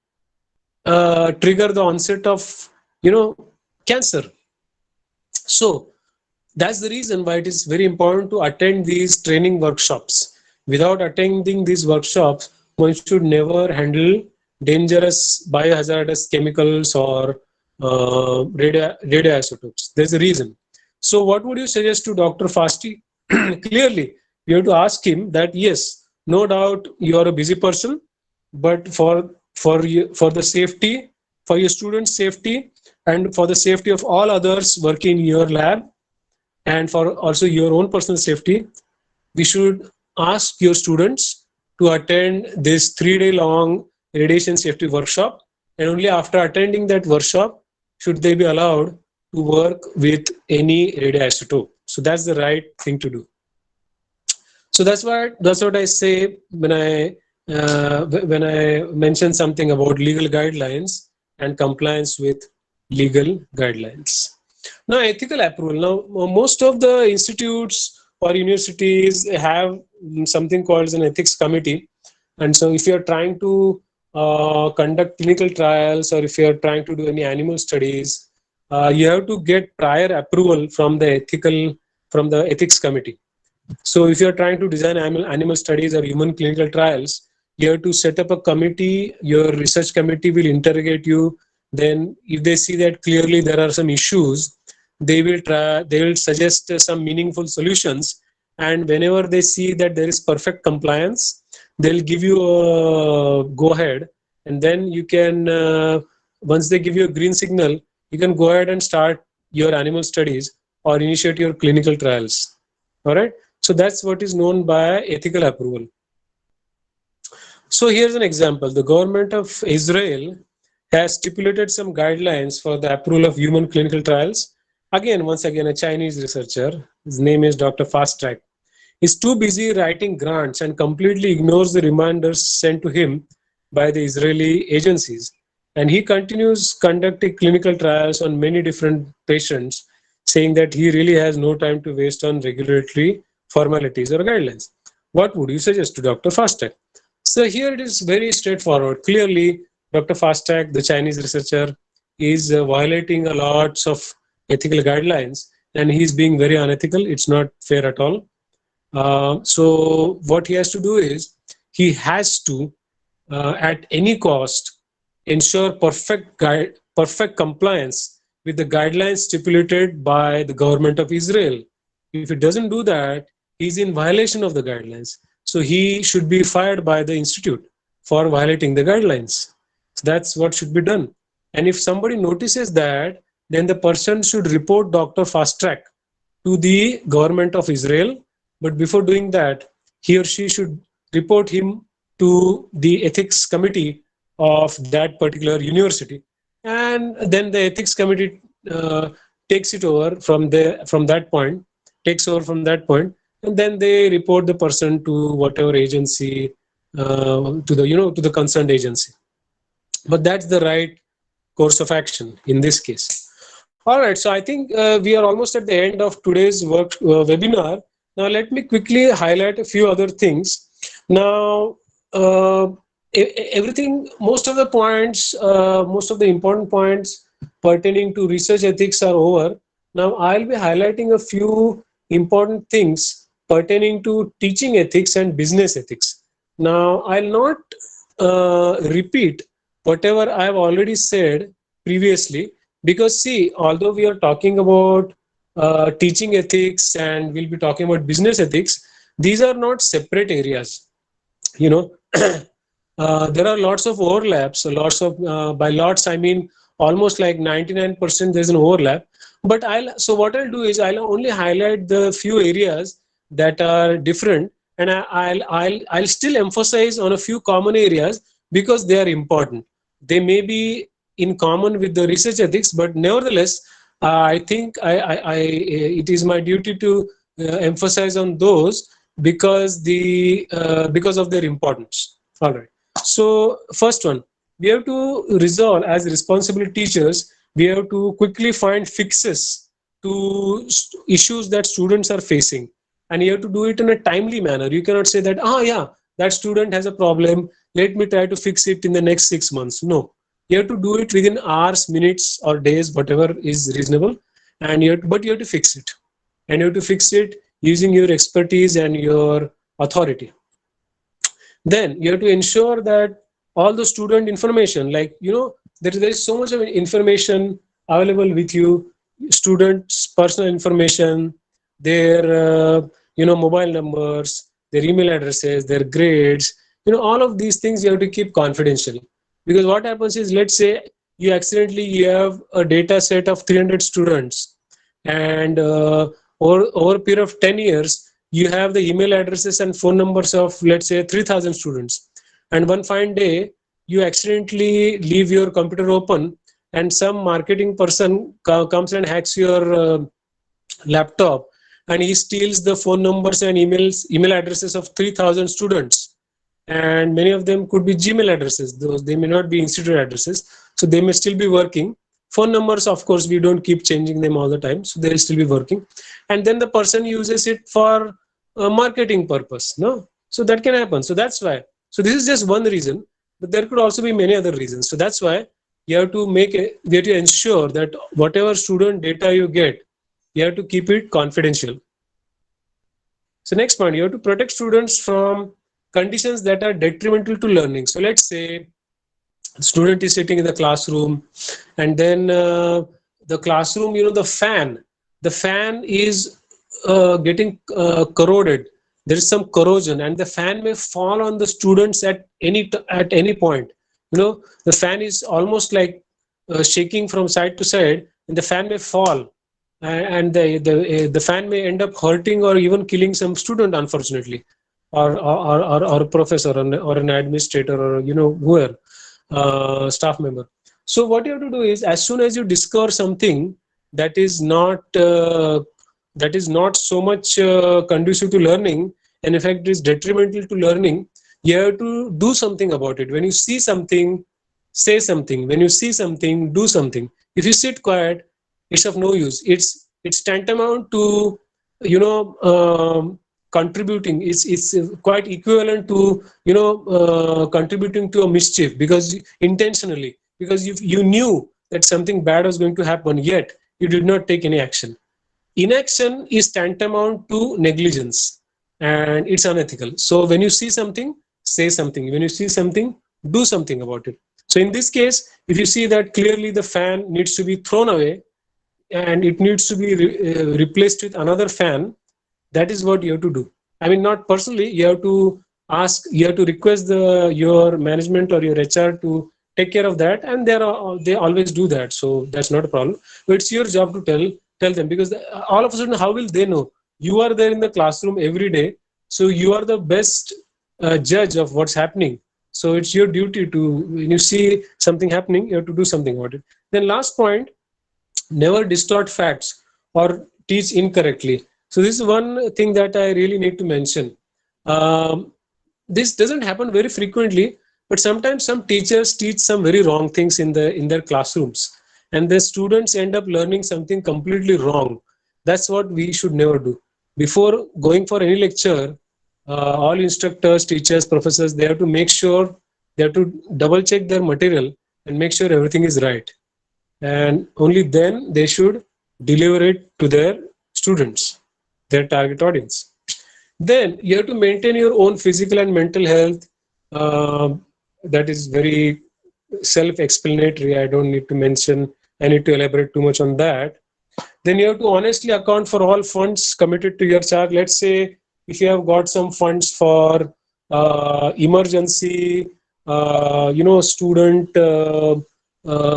S1: trigger the onset of cancer. So that's the reason why it is very important to attend these training workshops. Without attending these workshops, one should never handle dangerous biohazardous chemicals or radioisotopes. There's a reason. So what would you suggest to Dr. Fasti? Clearly, you have to ask him that, yes, no doubt you are a busy person, but for the safety, for your students' safety, and for the safety of all others working in your lab, and for also your own personal safety, we should ask your students to attend this 3-day long radiation safety workshop, and only after attending that workshop should they be allowed to work with any radioisotope. So that's the right thing to do. So that's what I say when I mention something about legal guidelines and compliance with legal guidelines. Now, ethical approval. Now, most of the institutes or universities have something called an ethics committee, and so if you're trying to conduct clinical trials, or if you're trying to do any animal studies, you have to get prior approval from the ethics committee. So if you're trying to design animal studies or human clinical trials, you have to set up a committee. Your research committee will interrogate you. Then if they see that clearly there are some issues, they will suggest some meaningful solutions. And whenever they see that there is perfect compliance, they'll give you a go ahead, and then you can once they give you a green signal, you can go ahead and start your animal studies or initiate your clinical trials. All right. So that's what is known by ethical approval. So here's an example. The government of Israel has stipulated some guidelines for the approval of human clinical trials. Again, once again, a Chinese researcher, his name is Dr. Fast Track, is too busy writing grants and completely ignores the reminders sent to him by the Israeli agencies. And he continues conducting clinical trials on many different patients, saying that he really has no time to waste on regulatory formalities or guidelines. What would you suggest to Dr. Fast Track? So here it is very straightforward. Clearly, Dr. Fast Track, the Chinese researcher, is violating a lots of ethical guidelines, and he's being very unethical. It's not fair at all. So what he has to do is he has to, at any cost, ensure perfect compliance with the guidelines stipulated by the government of Israel. If he doesn't do that, he's in violation of the guidelines. So he should be fired by the institute for violating the guidelines. So that's what should be done. And if somebody notices that, then the person should report Dr. Fast Track to the government of Israel. But before doing that, he or she should report him to the ethics committee of that particular university. And then the ethics committee takes it over from that point, and then they report the person to whatever agency, to the concerned agency. But that's the right course of action in this case. All right, so I think we are almost at the end of today's webinar. Now let me quickly highlight a few other things. Now, everything, most of the points, most of the important points pertaining to research ethics are over. Now I'll be highlighting a few important things pertaining to teaching ethics and business ethics. Now I'll not repeat whatever I've already said previously, because see, although we are talking about teaching ethics and we'll be talking about business ethics, these are not separate areas. There are lots of overlaps, by lots I mean almost like 99% there's an overlap. But what I'll do is I'll only highlight the few areas that are different, and I'll still emphasize on a few common areas because they are important. They may be in common with the research ethics, but nevertheless, I think it is my duty to emphasize on those because of their importance. All right. So first one, we have to resolve, as responsible teachers, we have to quickly find fixes to issues that students are facing, and you have to do it in a timely manner. You cannot say that, yeah, that student has a problem, let me try to fix it in the next 6 months. No, you have to do it within hours, minutes, or days, whatever is reasonable, and you have to fix it, and you have to fix it using your expertise and your authority. Then you have to ensure that all the student information, like there is so much of information available with you, students' personal information, their mobile numbers, their email addresses, their grades, all of these things you have to keep confidential. Because what happens is, let's say you have a data set of 300 students, and over a period of 10 years, you have the email addresses and phone numbers of, let's say, 3,000 students. And one fine day, you accidentally leave your computer open, and some marketing person comes and hacks your laptop, and he steals the phone numbers and email addresses of 3,000 students. And many of them could be Gmail addresses. They may not be institute addresses, so they may still be working. Phone numbers, of course, we don't keep changing them all the time, so they'll still be working. And then the person uses it for a marketing purpose. No, so that can happen. So that's why. So this is just one reason, but there could also be many other reasons. So that's why you have to we have to ensure that whatever student data you get, you have to keep it confidential. So next point, you have to protect students from conditions that are detrimental to learning. So let's say the student is sitting in the classroom, and then the classroom, the fan is getting corroded. There is some corrosion, and the fan may fall on the students at any point. The fan is almost like shaking from side to side, and the fan may fall and the fan may end up hurting or even killing some student, unfortunately, or a professor or an administrator or whoever, staff member. So what you have to do is, as soon as you discover something that is not so much conducive to learning, and in fact is detrimental to learning, you have to do something about it. When you see something, say something. When you see something, do something. If you sit quiet, it's of no use. It's tantamount to contributing. It's quite equivalent to contributing to a mischief, because intentionally, because you knew that something bad was going to happen, yet you did not take any action. Inaction is tantamount to negligence, and it's unethical. So when you see something, say something. When you see something, do something about it. So in this case, if you see that clearly the fan needs to be thrown away and it needs to be replaced with another fan, that is what you have to do. I mean, not personally, you have to request your management or your HR to take care of that, and they always do that. So that's not a problem. But it's your job to tell them, because all of a sudden, how will they know? You are there in the classroom every day, so you are the best judge of what's happening. So it's your duty to, when you see something happening, you have to do something about it. Then last point, never distort facts or teach incorrectly. So this is one thing that I really need to mention. This doesn't happen very frequently, but sometimes some teachers teach some very wrong things in their classrooms, and the students end up learning something completely wrong. That's what we should never do. Before going for any lecture, all instructors, teachers, professors, they have to make sure, they have to double check their material and make sure everything is right, and only then they should deliver it to their students, their target audience. Then you have to maintain your own physical and mental health. That is very self-explanatory. I don't need to mention, I need to elaborate too much on that. Then you have to honestly account for all funds committed to your charge. Let's say if you have got some funds for emergency, student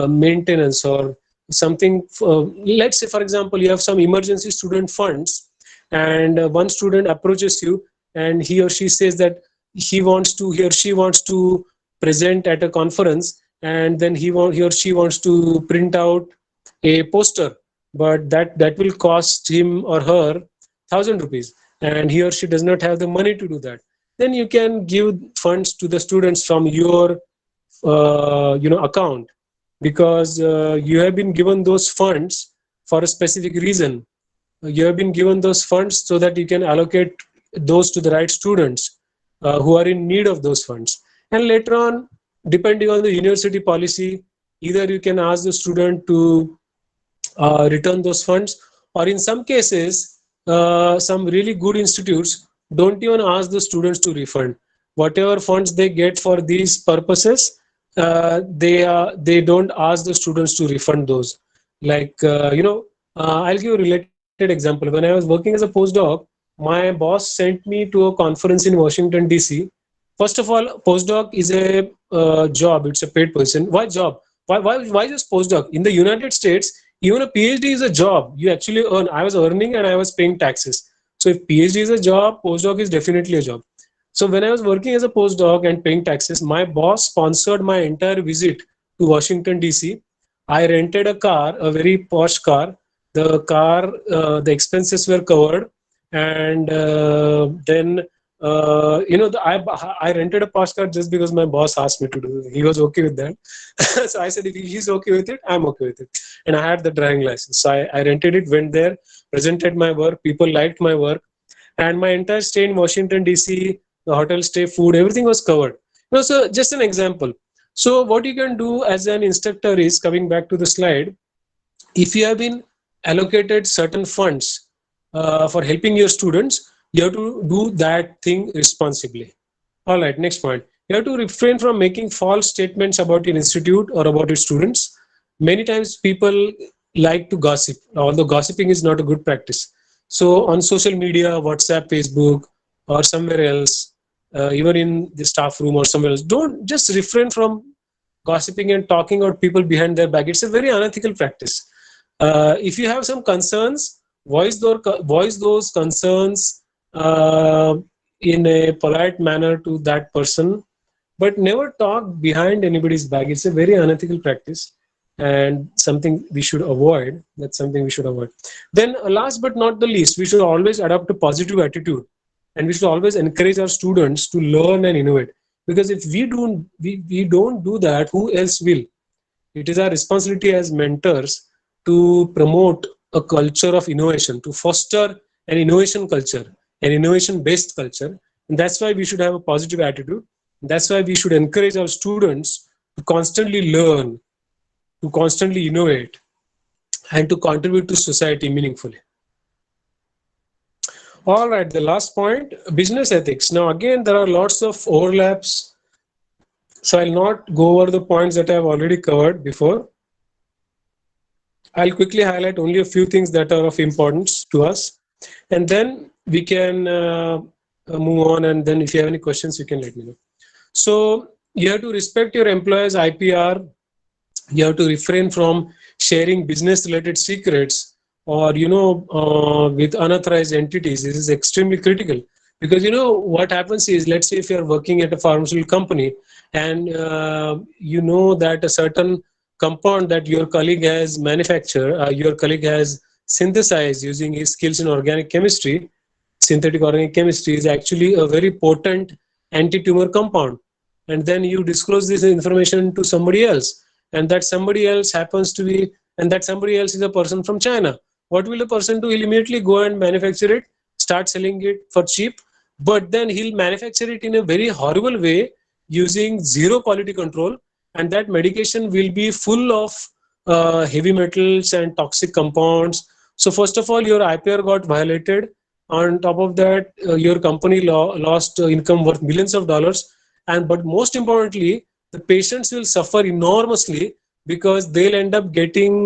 S1: maintenance or something. Let's say, for example, you have some emergency student funds, and one student approaches you, and he or she says that he or she wants to present at a conference, and then he or she wants to print out a poster, but that will cost him or her 1,000 rupees, and he or she does not have the money to do that. Then you can give funds to the students from your account, because you have been given those funds for a specific reason. You have been given those funds so that you can allocate those to the right students who are in need of those funds. And later on, depending on the university policy, either you can ask the student to return those funds, or in some cases, some really good institutes don't even ask the students to refund. Whatever funds they get for these purposes, they don't ask the students to refund those. Like I'll give a related example. When I was working as a postdoc, my boss sent me to a conference in Washington DC. First of all, postdoc is a job. It's a paid position. Why job? Why just postdoc? In the United States, even a PhD is a job. You actually earn. I was earning and I was paying taxes. So if PhD is a job, postdoc is definitely a job. So when I was working as a postdoc and paying taxes, my boss sponsored my entire visit to Washington DC. I rented a car, a very posh car. The car, the expenses were covered, and then I rented a posh car just because my boss asked me to do it. He was okay with that. So I said, if he's okay with it, I'm okay with it. And I had the driving license. So I rented it, went there, presented my work. People liked my work. And my entire stay in Washington, D.C., the hotel stay, food, everything was covered. So just an example. So what you can do as an instructor is, coming back to the slide, if you have been allocated certain funds for helping your students, you have to do that thing responsibly. All right, next point. You have to refrain from making false statements about your institute or about your students. Many times people like to gossip, although gossiping is not a good practice. So on social media, WhatsApp, Facebook, or somewhere else, even in the staff room or somewhere else, don't just refrain from gossiping and talking about people behind their back. It's a very unethical practice. If you have some concerns, voice those concerns in a polite manner to that person, but never talk behind anybody's back. It's a very unethical practice and something we should avoid. That's something we should avoid. Then last but not the least, we should always adopt a positive attitude, and we should always encourage our students to learn and innovate. Because if we don't do that, who else will? It is our responsibility as mentors to promote a culture of innovation, to foster an innovation culture, an innovation-based culture. And that's why we should have a positive attitude. That's why we should encourage our students to constantly learn, to constantly innovate, and to contribute to society meaningfully. All right, the last point, business ethics. Now, again, there are lots of overlaps, so I'll not go over the points that I've already covered before. I'll quickly highlight only a few things that are of importance to us, and then we can move on, and then if you have any questions, you can let me know. So you have to respect your employer's IPR. You have to refrain from sharing business related secrets or with unauthorized entities. This is extremely critical, because what happens is, let's say if you're working at a pharmaceutical company and you know that a certain compound that your colleague has manufactured, your colleague has synthesized using his skills in organic chemistry. Synthetic organic chemistry is actually a very potent anti-tumor compound, and then you disclose this information to somebody else, and that somebody else happens to be, and that somebody else is a person from China. What will the person do? He'll immediately go and manufacture it, start selling it for cheap, but then he'll manufacture it in a very horrible way using zero quality control, and that medication will be full of heavy metals and toxic compounds. So first of all, your IPR got violated. On top of that, your company lost income worth millions of dollars. But most importantly, the patients will suffer enormously because they'll end up getting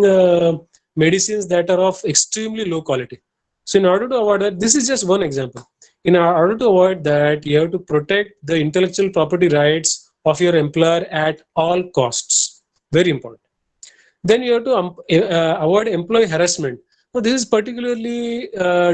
S1: medicines that are of extremely low quality. So in order to avoid that, this is just one example. In order to avoid that, you have to protect the intellectual property rights of your employer at all costs. Very important. Then you have to avoid employee harassment. Now, this is particularly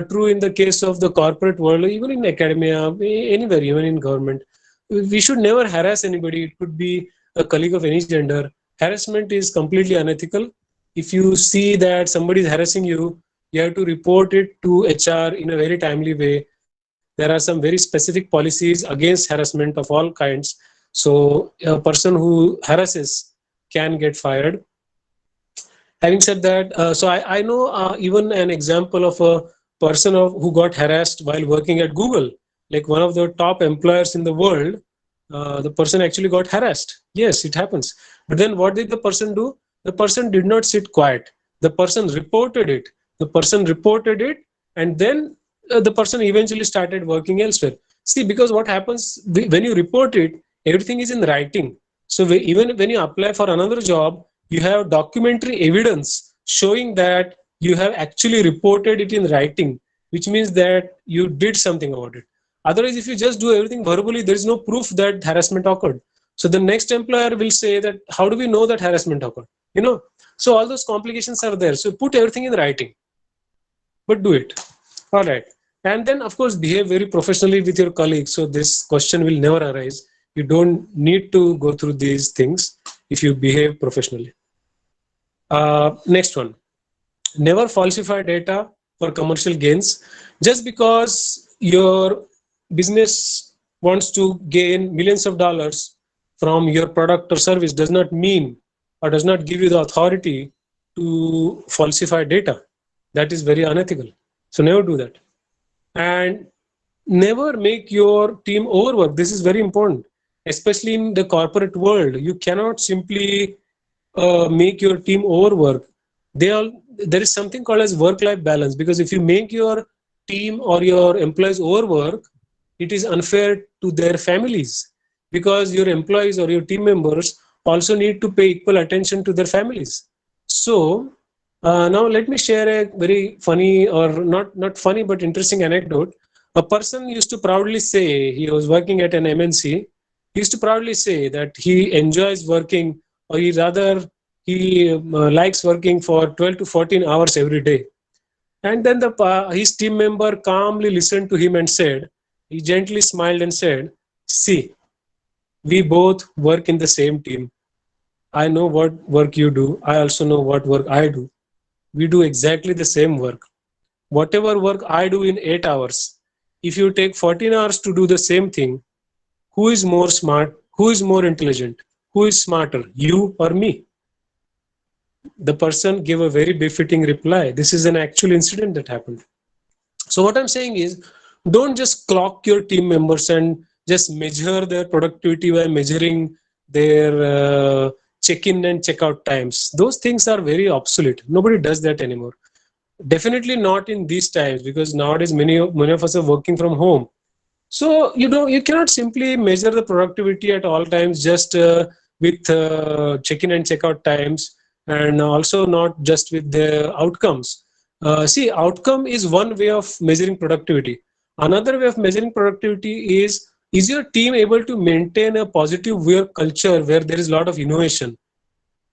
S1: true in the case of the corporate world, even in academia, anywhere, even in government. We should never harass anybody. It could be a colleague of any gender. Harassment is completely unethical. If you see that somebody is harassing you, you have to report it to HR in a very timely way. There are some very specific policies against harassment of all kinds. So a person who harasses can get fired. Having said that, so I know even an example of a person who got harassed while working at Google, like one of the top employers in the world. The person actually got harassed. Yes, it happens. But then what did the person do? The person did not sit quiet. The person reported it. The person reported it, and then the person eventually started working elsewhere. See, because what happens when you report it, everything is in writing. So even when you apply for another job, you have documentary evidence showing that you have actually reported it in writing, which means that you did something about it. Otherwise, if you just do everything verbally, there is no proof that harassment occurred. So the next employer will say that, how do we know that harassment occurred? So all those complications are there. So put everything in writing, but do it. All right. And then, of course, behave very professionally with your colleagues. So this question will never arise. You don't need to go through these things if you behave professionally. Next one. Never falsify data for commercial gains. Just because your business wants to gain millions of dollars from your product or service does not mean or does not give you the authority to falsify data. That is very unethical. So never do that. And never make your team overwork. This is very important, especially in the corporate world. You cannot simply make your team overwork. There is something called as work-life balance, because if you make your team or your employees overwork, it is unfair to their families, because your employees or your team members also need to pay equal attention to their families. So now let me share a very funny, or not funny but interesting anecdote. A person used to proudly say, he was working at an MNC, he used to proudly say that he enjoys working, or he he likes working for 12 to 14 hours every day. And then his team member calmly listened to him and said, he gently smiled and said, see, we both work in the same team. I know what work you do. I also know what work I do. We do exactly the same work. Whatever work I do in 8 hours, if you take 14 hours to do the same thing, who is more smart? Who is more intelligent? Who is smarter, you or me? The person gave a very befitting reply. This is an actual incident that happened. So what I'm saying is, don't just clock your team members and just measure their productivity by measuring their check-in and check-out times. Those things are very obsolete. Nobody does that anymore. Definitely not in these times, because nowadays many of us are working from home. So you cannot simply measure the productivity at all times just with check-in and check-out times, and also not just with the outcomes. See, outcome is one way of measuring productivity. Another way of measuring productivity is your team able to maintain a positive work culture where there is a lot of innovation,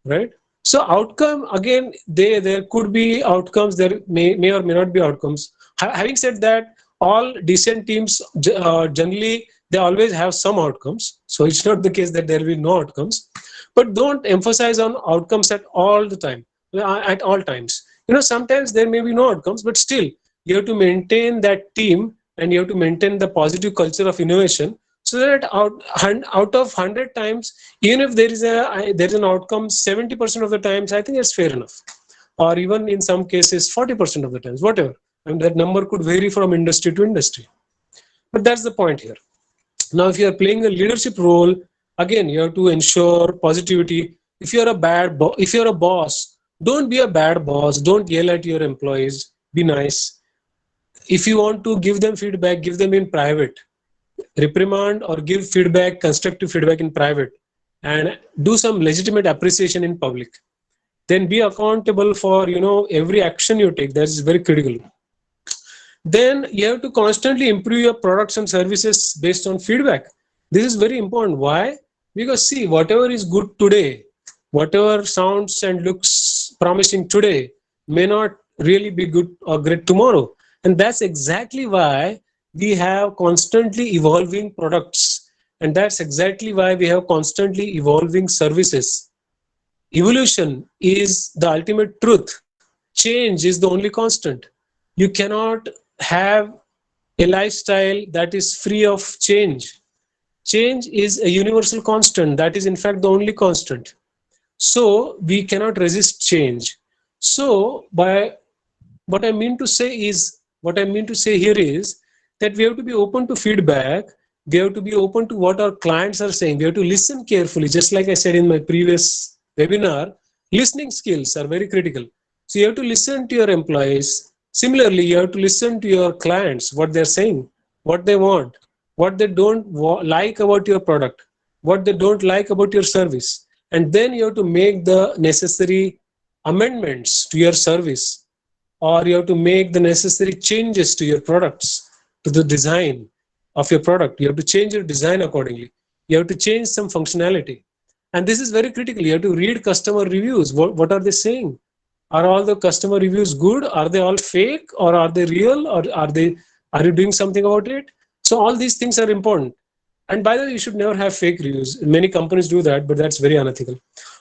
S1: right? So outcome, again, there could be outcomes, there may or may not be outcomes. Having said that, all decent teams generally, they always have some outcomes. So it's not the case that there will be no outcomes, but don't emphasize on outcomes at all the time, at all times. Sometimes there may be no outcomes, but still you have to maintain that team, and you have to maintain the positive culture of innovation, so that out of 100 times, even if there is an outcome 70% of the times, I think it's fair enough. Or even in some cases 40% of the times, whatever. And that number could vary from industry to industry. But that's the point here. Now, if you are playing a leadership role, again, you have to ensure positivity. If you're a boss, don't be a bad boss. Don't yell at your employees. Be nice. If you want to give them feedback, give them in private. Reprimand or give feedback, constructive feedback in private, and do some legitimate appreciation in public. Then be accountable for every action you take. That is very critical. Then you have to constantly improve your products and services based on feedback. This is very important. Why? Because see, whatever is good today, whatever sounds and looks promising today, may not really be good or great tomorrow. And that's exactly why we have constantly evolving products, and that's exactly why we have constantly evolving services. Evolution is the ultimate truth. Change is the only constant. You cannot have a lifestyle that is free of change. Change is a universal constant. That is in fact the only constant. So we cannot resist change. So what I mean to say here is that we have to be open to feedback. We have to be open to what our clients are saying. We have to listen carefully. Just like I said in my previous webinar, listening skills are very critical. So you have to listen to your employees. Similarly, you have to listen to your clients, what they're saying, what they want, what they don't like about your product, what they don't like about your service. And then you have to make the necessary amendments to your service, or you have to make the necessary changes to your products, to the design of your product. You have to change your design accordingly. You have to change some functionality. And this is very critical. You have to read customer reviews. What are they saying? Are all the customer reviews good? Are they all fake, or are they real, or are you doing something about it? So all these things are important. And by the way, you should never have fake reviews. Many companies do that, but that's very unethical.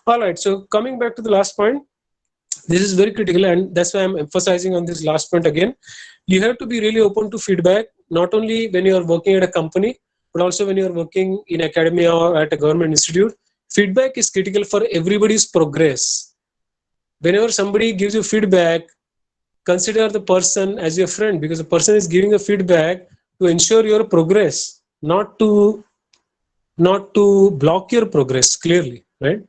S1: All right. So coming back to the last point, this is very critical, and that's why I'm emphasizing on this last point again. You have to be really open to feedback, not only when you are working at a company, but also when you are working in academia or at a government institute. Feedback is critical for everybody's progress. Whenever somebody gives you feedback, consider the person as your friend, because the person is giving a feedback to ensure your progress, not to block your progress clearly, right?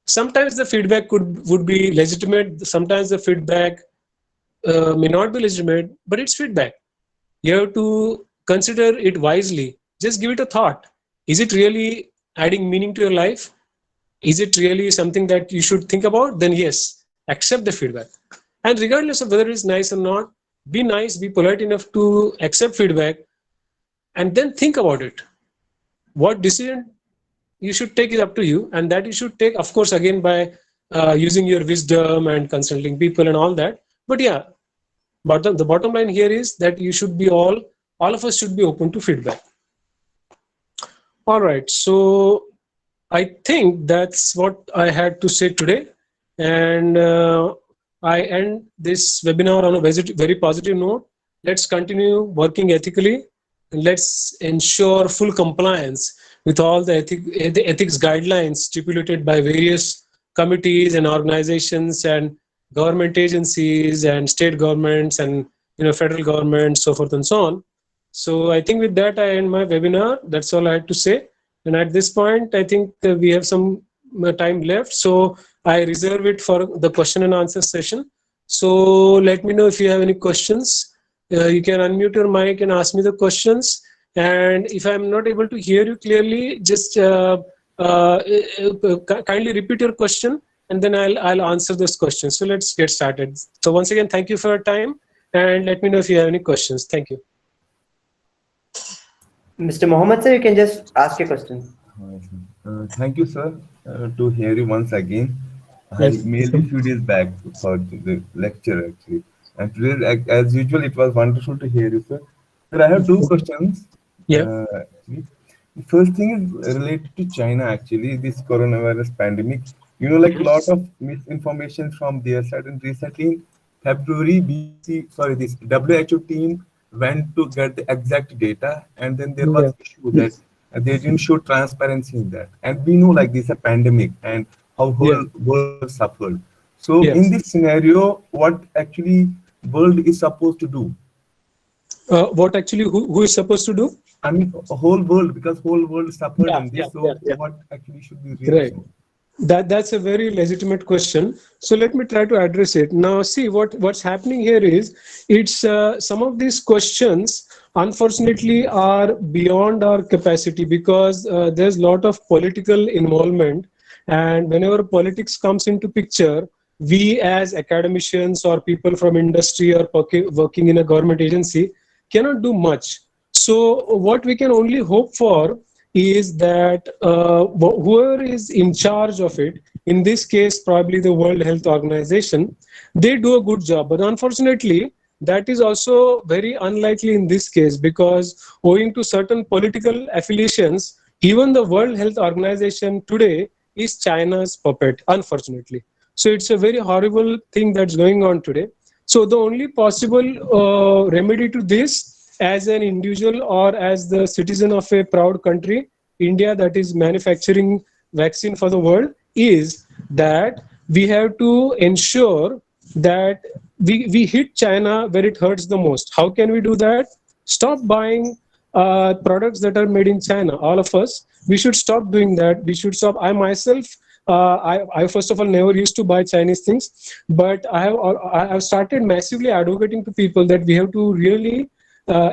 S1: Sometimes the feedback would be legitimate. Sometimes the feedback may not be legitimate, but it's feedback. You have to consider it wisely. Just give it a thought. Is it really adding meaning to your life? Is it really something that you should think about? Then yes, accept the feedback. And regardless of whether it's nice or not, be nice, be polite enough to accept feedback, and then think about it. What decision you should take is up to you, and that you should take, of course, again, by using your wisdom and consulting people and all that. But yeah, the bottom line here is that you should be all of us should be open to feedback. All right, so I think that's what I had to say today, and I end this webinar on a very positive note. Let's continue working ethically, and let's ensure full compliance with all the ethics guidelines stipulated by various committees and organizations and government agencies and state governments and federal government, so forth and so on. So I think with that I end my webinar. That's all I had to say. And at this point, I think we have some time left. So I reserve it for the question and answer session. So let me know if you have any questions. You can unmute your mic and ask me the questions. And if I'm not able to hear you clearly, just kindly repeat your question, and then I'll answer those questions. So let's get started. So once again, thank you for your time, and let me know if you have any questions. Thank you.
S2: Mr. Mohammed, sir, you can just ask a question.
S4: Thank you, sir, to hear you once again.
S1: Yes.
S4: I mailed you a few days back for the lecture, actually. And today, as usual, it was wonderful to hear you, sir. Sir, I have two questions.
S1: Yeah.
S4: Actually. The first thing is related to China, actually, this coronavirus pandemic. You know, like a lot of misinformation from their side. And recently, in February, this WHO team went to get the exact data, and then there was issue that they didn't show transparency in that. And we know like this is a pandemic and how whole world suffered. So in this scenario, what actually world is supposed to do?
S1: What actually who is supposed to do?
S4: I mean, a whole world, because whole world suffered in this. What actually should be really?
S1: Right. That's a very legitimate question. So let me try to address it. Now, see what's happening here is it's some of these questions unfortunately are beyond our capacity, because there's a lot of political involvement, and whenever politics comes into picture, we as academicians or people from industry or working in a government agency cannot do much. So what we can only hope for is that whoever is in charge of it, in this case probably the World Health Organization, they do a good job. But unfortunately, that is also very unlikely in this case, because owing to certain political affiliations, even the World Health Organization today is China's puppet, unfortunately. So it's a very horrible thing that's going on today. So the only possible remedy to this, as an individual or as the citizen of a proud country, India, that is manufacturing vaccine for the world, is that we have to ensure that we hit China where it hurts the most. How can we do that? Stop buying products that are made in China. All of us, we should stop doing that. We should stop. I myself, I first of all never used to buy Chinese things, but I have started massively advocating to people that we have to really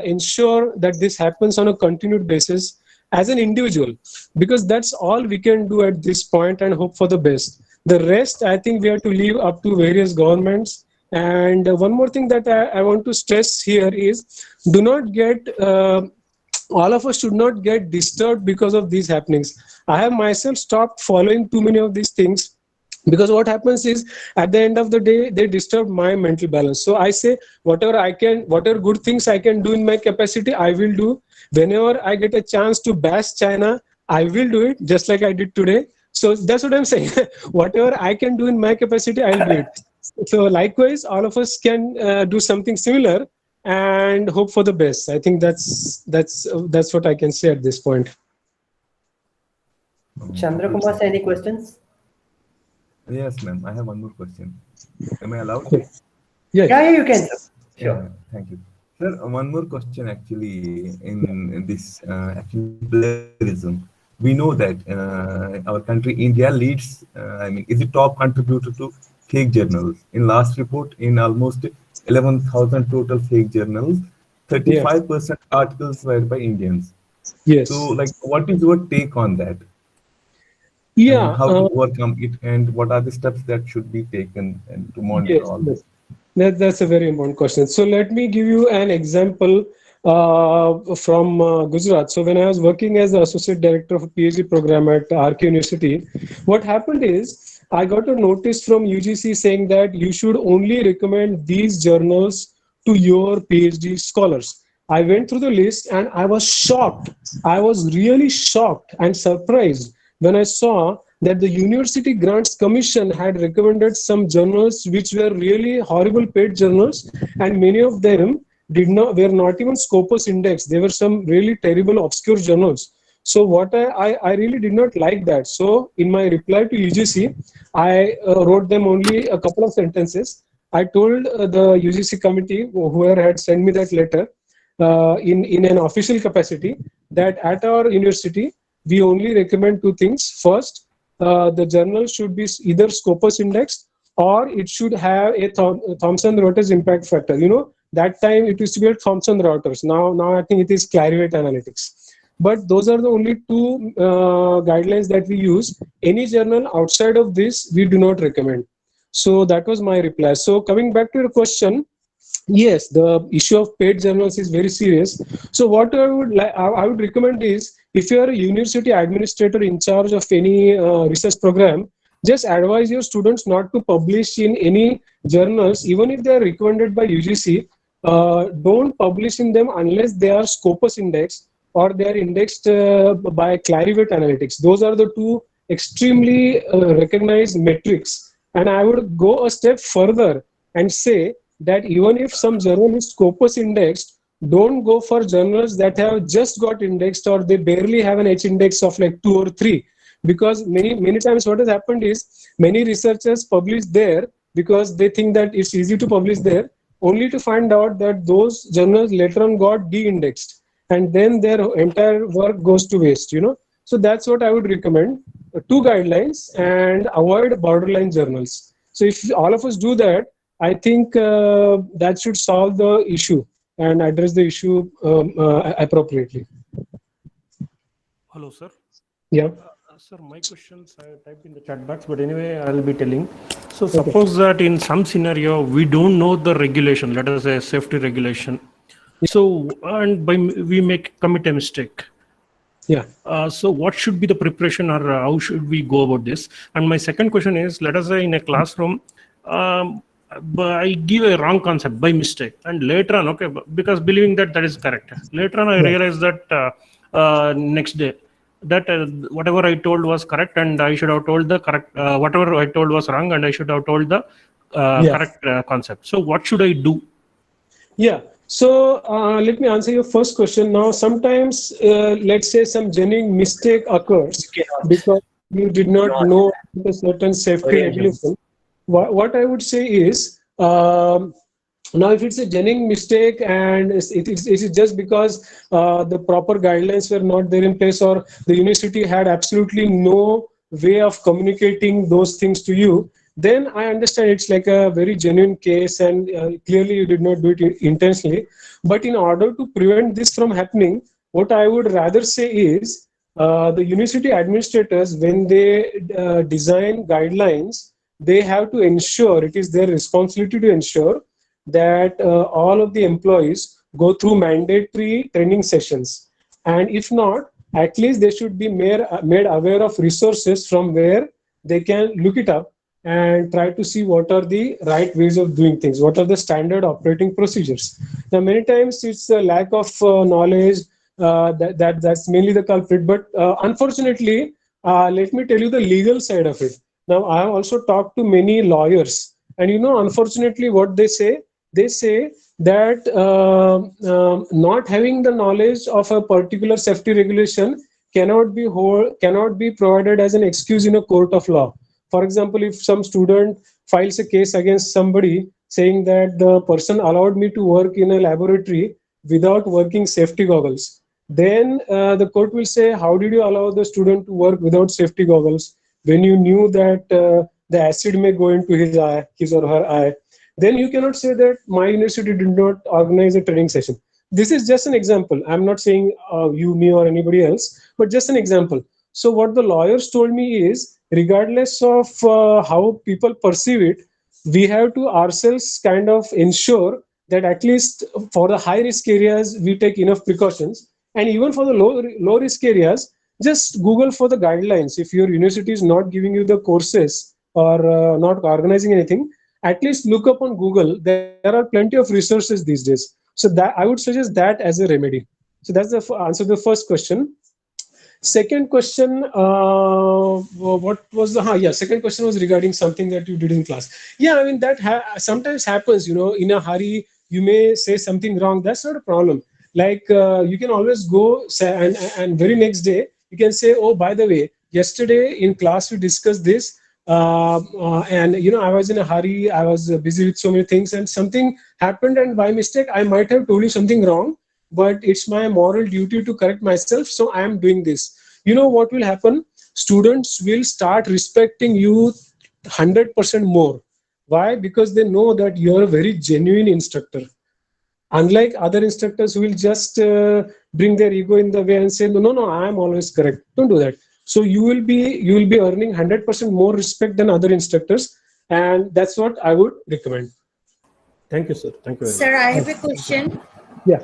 S1: ensure that this happens on a continued basis as an individual, because that's all we can do at this point, and hope for the best. The rest, I think we have to leave up to various governments. And one more thing that I want to stress here is, do not get, all of us should not get disturbed because of these happenings. I have myself stopped following too many of these things, because what happens is, at the end of the day, they disturb my mental balance. So I say, whatever good things I can do in my capacity, I will do. Whenever I get a chance to bash China, I will do it, just like I did today. So that's what I'm saying. Whatever I can do in my capacity, I'll do it. So likewise, all of us can do something similar and hope for the best. I think that's what I can say at this point.
S2: Chandra Kumar, any questions?
S4: Yes, ma'am. I have one more question. Am I allowed?
S2: Yeah, you can. Sure.
S4: Yeah, thank you. Sir, one more question actually in this pluralism. We know that our country, India, leads, is the top contributor to fake journals. In last report, in almost 11,000 total fake journals, 35% articles were by Indians.
S1: Yes.
S4: So, like, what is your take on that?
S1: Yeah.
S4: And how to overcome it, and what are the steps that should be taken and to monitor all this?
S1: That's a very important question. So let me give you an example from Gujarat. So when I was working as the associate director of a PhD program at RK University, what happened is I got a notice from UGC saying that you should only recommend these journals to your PhD scholars. I went through the list and I was shocked. I was really shocked and surprised when I saw that the University Grants Commission had recommended some journals which were really horrible paid journals, and many of them were not even Scopus index. They were some really terrible obscure journals. So what I really did not like that. So in my reply to UGC, I wrote them only a couple of sentences. I told the UGC committee, whoever had sent me that letter, in an official capacity, that at our university, we only recommend two things. First, the journal should be either Scopus indexed, or it should have a Thomson Reuters impact factor. You know, that time it used to be at Thomson Reuters. Now I think it is Clarivate Analytics. But those are the only two guidelines that we use. Any journal outside of this, we do not recommend. So that was my reply. So coming back to your question, yes, the issue of paid journals is very serious. So what I would recommend is, if you are a university administrator in charge of any research program, just advise your students not to publish in any journals, even if they are recommended by UGC. Don't publish in them unless they are Scopus indexed or they are indexed by Clarivate Analytics. Those are the two extremely recognized metrics. And I would go a step further and say that even if some journal is Scopus indexed, don't go for journals that have just got indexed or they barely have an H index of like 2 or 3. Because many times what has happened is, many researchers publish there because they think that it's easy to publish there, only to find out that those journals later on got de-indexed, and then their entire work goes to waste, you know. So that's what I would recommend, two guidelines, and avoid borderline journals. So if all of us do that, I think that should solve the issue and address the issue appropriately.
S5: Hello, sir.
S1: Yeah.
S5: Sir, my questions I typed in the chat box, but anyway, I'll be telling. So suppose that in some scenario, we don't know the regulation, let us say safety regulation. So, and we commit a mistake.
S1: Yeah.
S5: So what should be the preparation, or how should we go about this? And my second question is, let us say in a classroom, I give a wrong concept by mistake, and later on, okay, because believing that is correct. Later on, I realize that next day, that whatever I told was correct, and I should have told the correct, whatever I told was wrong, and I should have told the correct concept. So what should I do?
S1: Yeah. So let me answer your first question. Now, sometimes, let's say some genuine mistake occurs because you did not know a certain safety regulation. What I would say is, now if it's a genuine mistake and it is just because the proper guidelines were not there in place, or the university had absolutely no way of communicating those things to you, then I understand it's like a very genuine case, and clearly you did not do it intentionally. But in order to prevent this from happening, what I would rather say is, the university administrators, when they design guidelines, they have to ensure, it is their responsibility to ensure that all of the employees go through mandatory training sessions. And if not, at least they should be made aware of resources from where they can look it up and try to see what are the right ways of doing things, what are the standard operating procedures. Now, many times it's a lack of knowledge that's mainly the culprit. But unfortunately, let me tell you the legal side of it. Now, I have also talked to many lawyers, and you know, unfortunately, what they say that not having the knowledge of a particular safety regulation cannot be provided as an excuse in a court of law. For example, if some student files a case against somebody saying that the person allowed me to work in a laboratory without working safety goggles, then the court will say, how did you allow the student to work without safety goggles when you knew that the acid may go into his or her eye? Then you cannot say that my university did not organize a training session. This is just an example. I'm not saying you, me, or anybody else, but just an example. So what the lawyers told me is, regardless of how people perceive it, we have to ourselves kind of ensure that at least for the high risk areas, we take enough precautions. And even for the low risk areas, just Google for the guidelines. If your university is not giving you the courses or not organizing anything, at least look up on Google. There are plenty of resources these days. So that I would suggest that as a remedy. So that's the answer to the first question. Second question, what was the, second question was regarding something that you did in class. Yeah, I mean, that sometimes happens, in a hurry, you may say something wrong. That's not a problem. Like you can always go say, and very next day, you can say, oh, by the way, yesterday in class, we discussed this. And, I was in a hurry. I was busy with so many things and something happened. And by mistake, I might have told you something wrong, but it's my moral duty to correct myself. So I am doing this. What will happen? Students will start respecting you 100% more. Why? Because they know that you're a very genuine instructor. Unlike other instructors who will just bring their ego in the way and say, no, I am always correct. Don't do that. So you will be earning 100% more respect than other instructors. And that's what I would recommend.
S5: Thank you, sir. Thank you very much.
S6: Sir, I have a question.
S1: Yeah.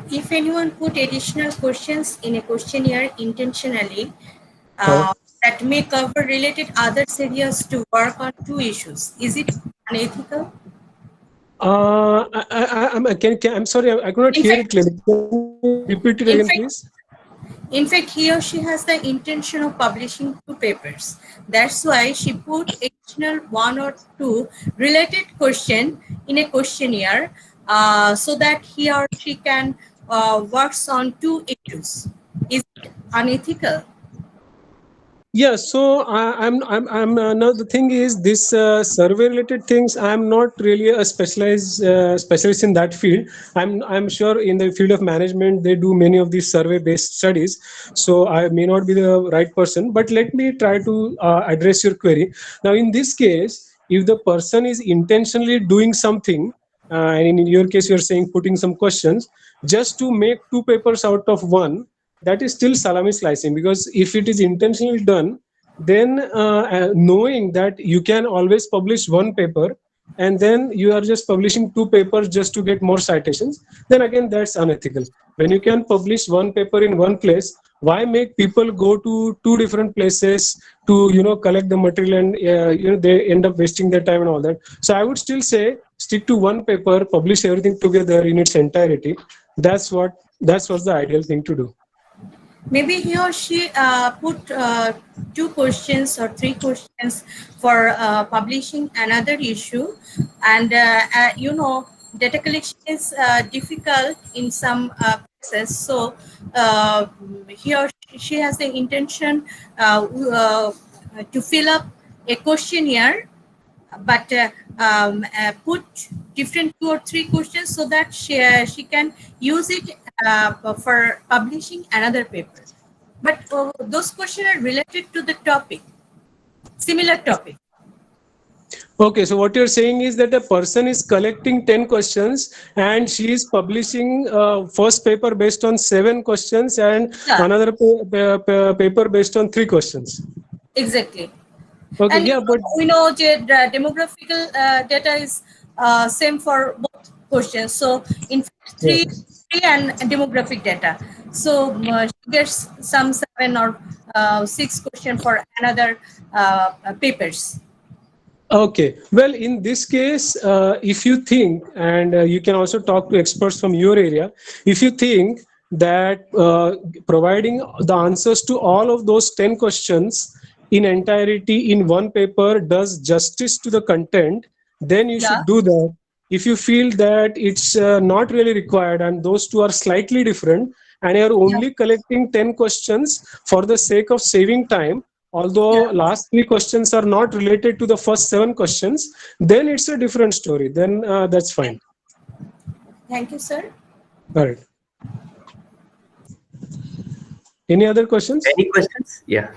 S6: If anyone put additional questions in a questionnaire intentionally that may cover related other areas to work on two issues, is it unethical?
S1: I'm sorry, I could not hear it clearly. Can you repeat it again, please?
S6: In fact, he or she has the intention of publishing 2 papers. That's why she put additional 1 or 2 related question in a questionnaire so that he or she can works on 2 issues. Is it unethical?
S1: Yeah, so I'm now the thing is this survey related things. I'm not really a specialist in that field. I'm sure in the field of management they do many of these survey based studies. So I may not be the right person, but let me try to address your query. Now in this case, if the person is intentionally doing something, and in your case you're saying putting some questions just to make 2 papers out of 1. That is still salami slicing, because if it is intentionally done, then knowing that you can always publish 1 paper and then you are just publishing 2 papers just to get more citations, then again that's unethical. When you can publish 1 paper in 1 place, why make people go to 2 different places to collect the material and they end up wasting their time and all that. So I would still say stick to 1 paper, publish everything together in its entirety. That's what's the ideal thing to do.
S6: Maybe he or she put 2 questions or 3 questions for publishing another issue, and data collection is difficult in some places. So he or she has the intention to fill up a questionnaire, but put different 2 or 3 questions so that she can use it for publishing another paper. But those questions are related to the topic, similar topic.
S1: Okay, so what you're saying is that a person is collecting 10 questions and she is publishing first paper based on 7 questions and another paper based on 3 questions.
S6: Exactly.
S1: Okay,
S6: and
S1: yeah, but
S6: we know that demographical data is same for both questions. So in fact, 3 and demographic data. So she gets some 7 or 6 questions for another papers.
S1: Okay, well, in this case, if you think, and you can also talk to experts from your area, if you think that providing the answers to all of those 10 questions in entirety in 1 paper does justice to the content, then you should do that. If you feel that it's not really required and those 2 are slightly different and you're only collecting 10 questions for the sake of saving time, although last 3 questions are not related to the first 7 questions, then it's a different story. Then that's fine.
S6: Thank you, sir.
S1: All right. Any other questions?
S2: Any questions? Yeah.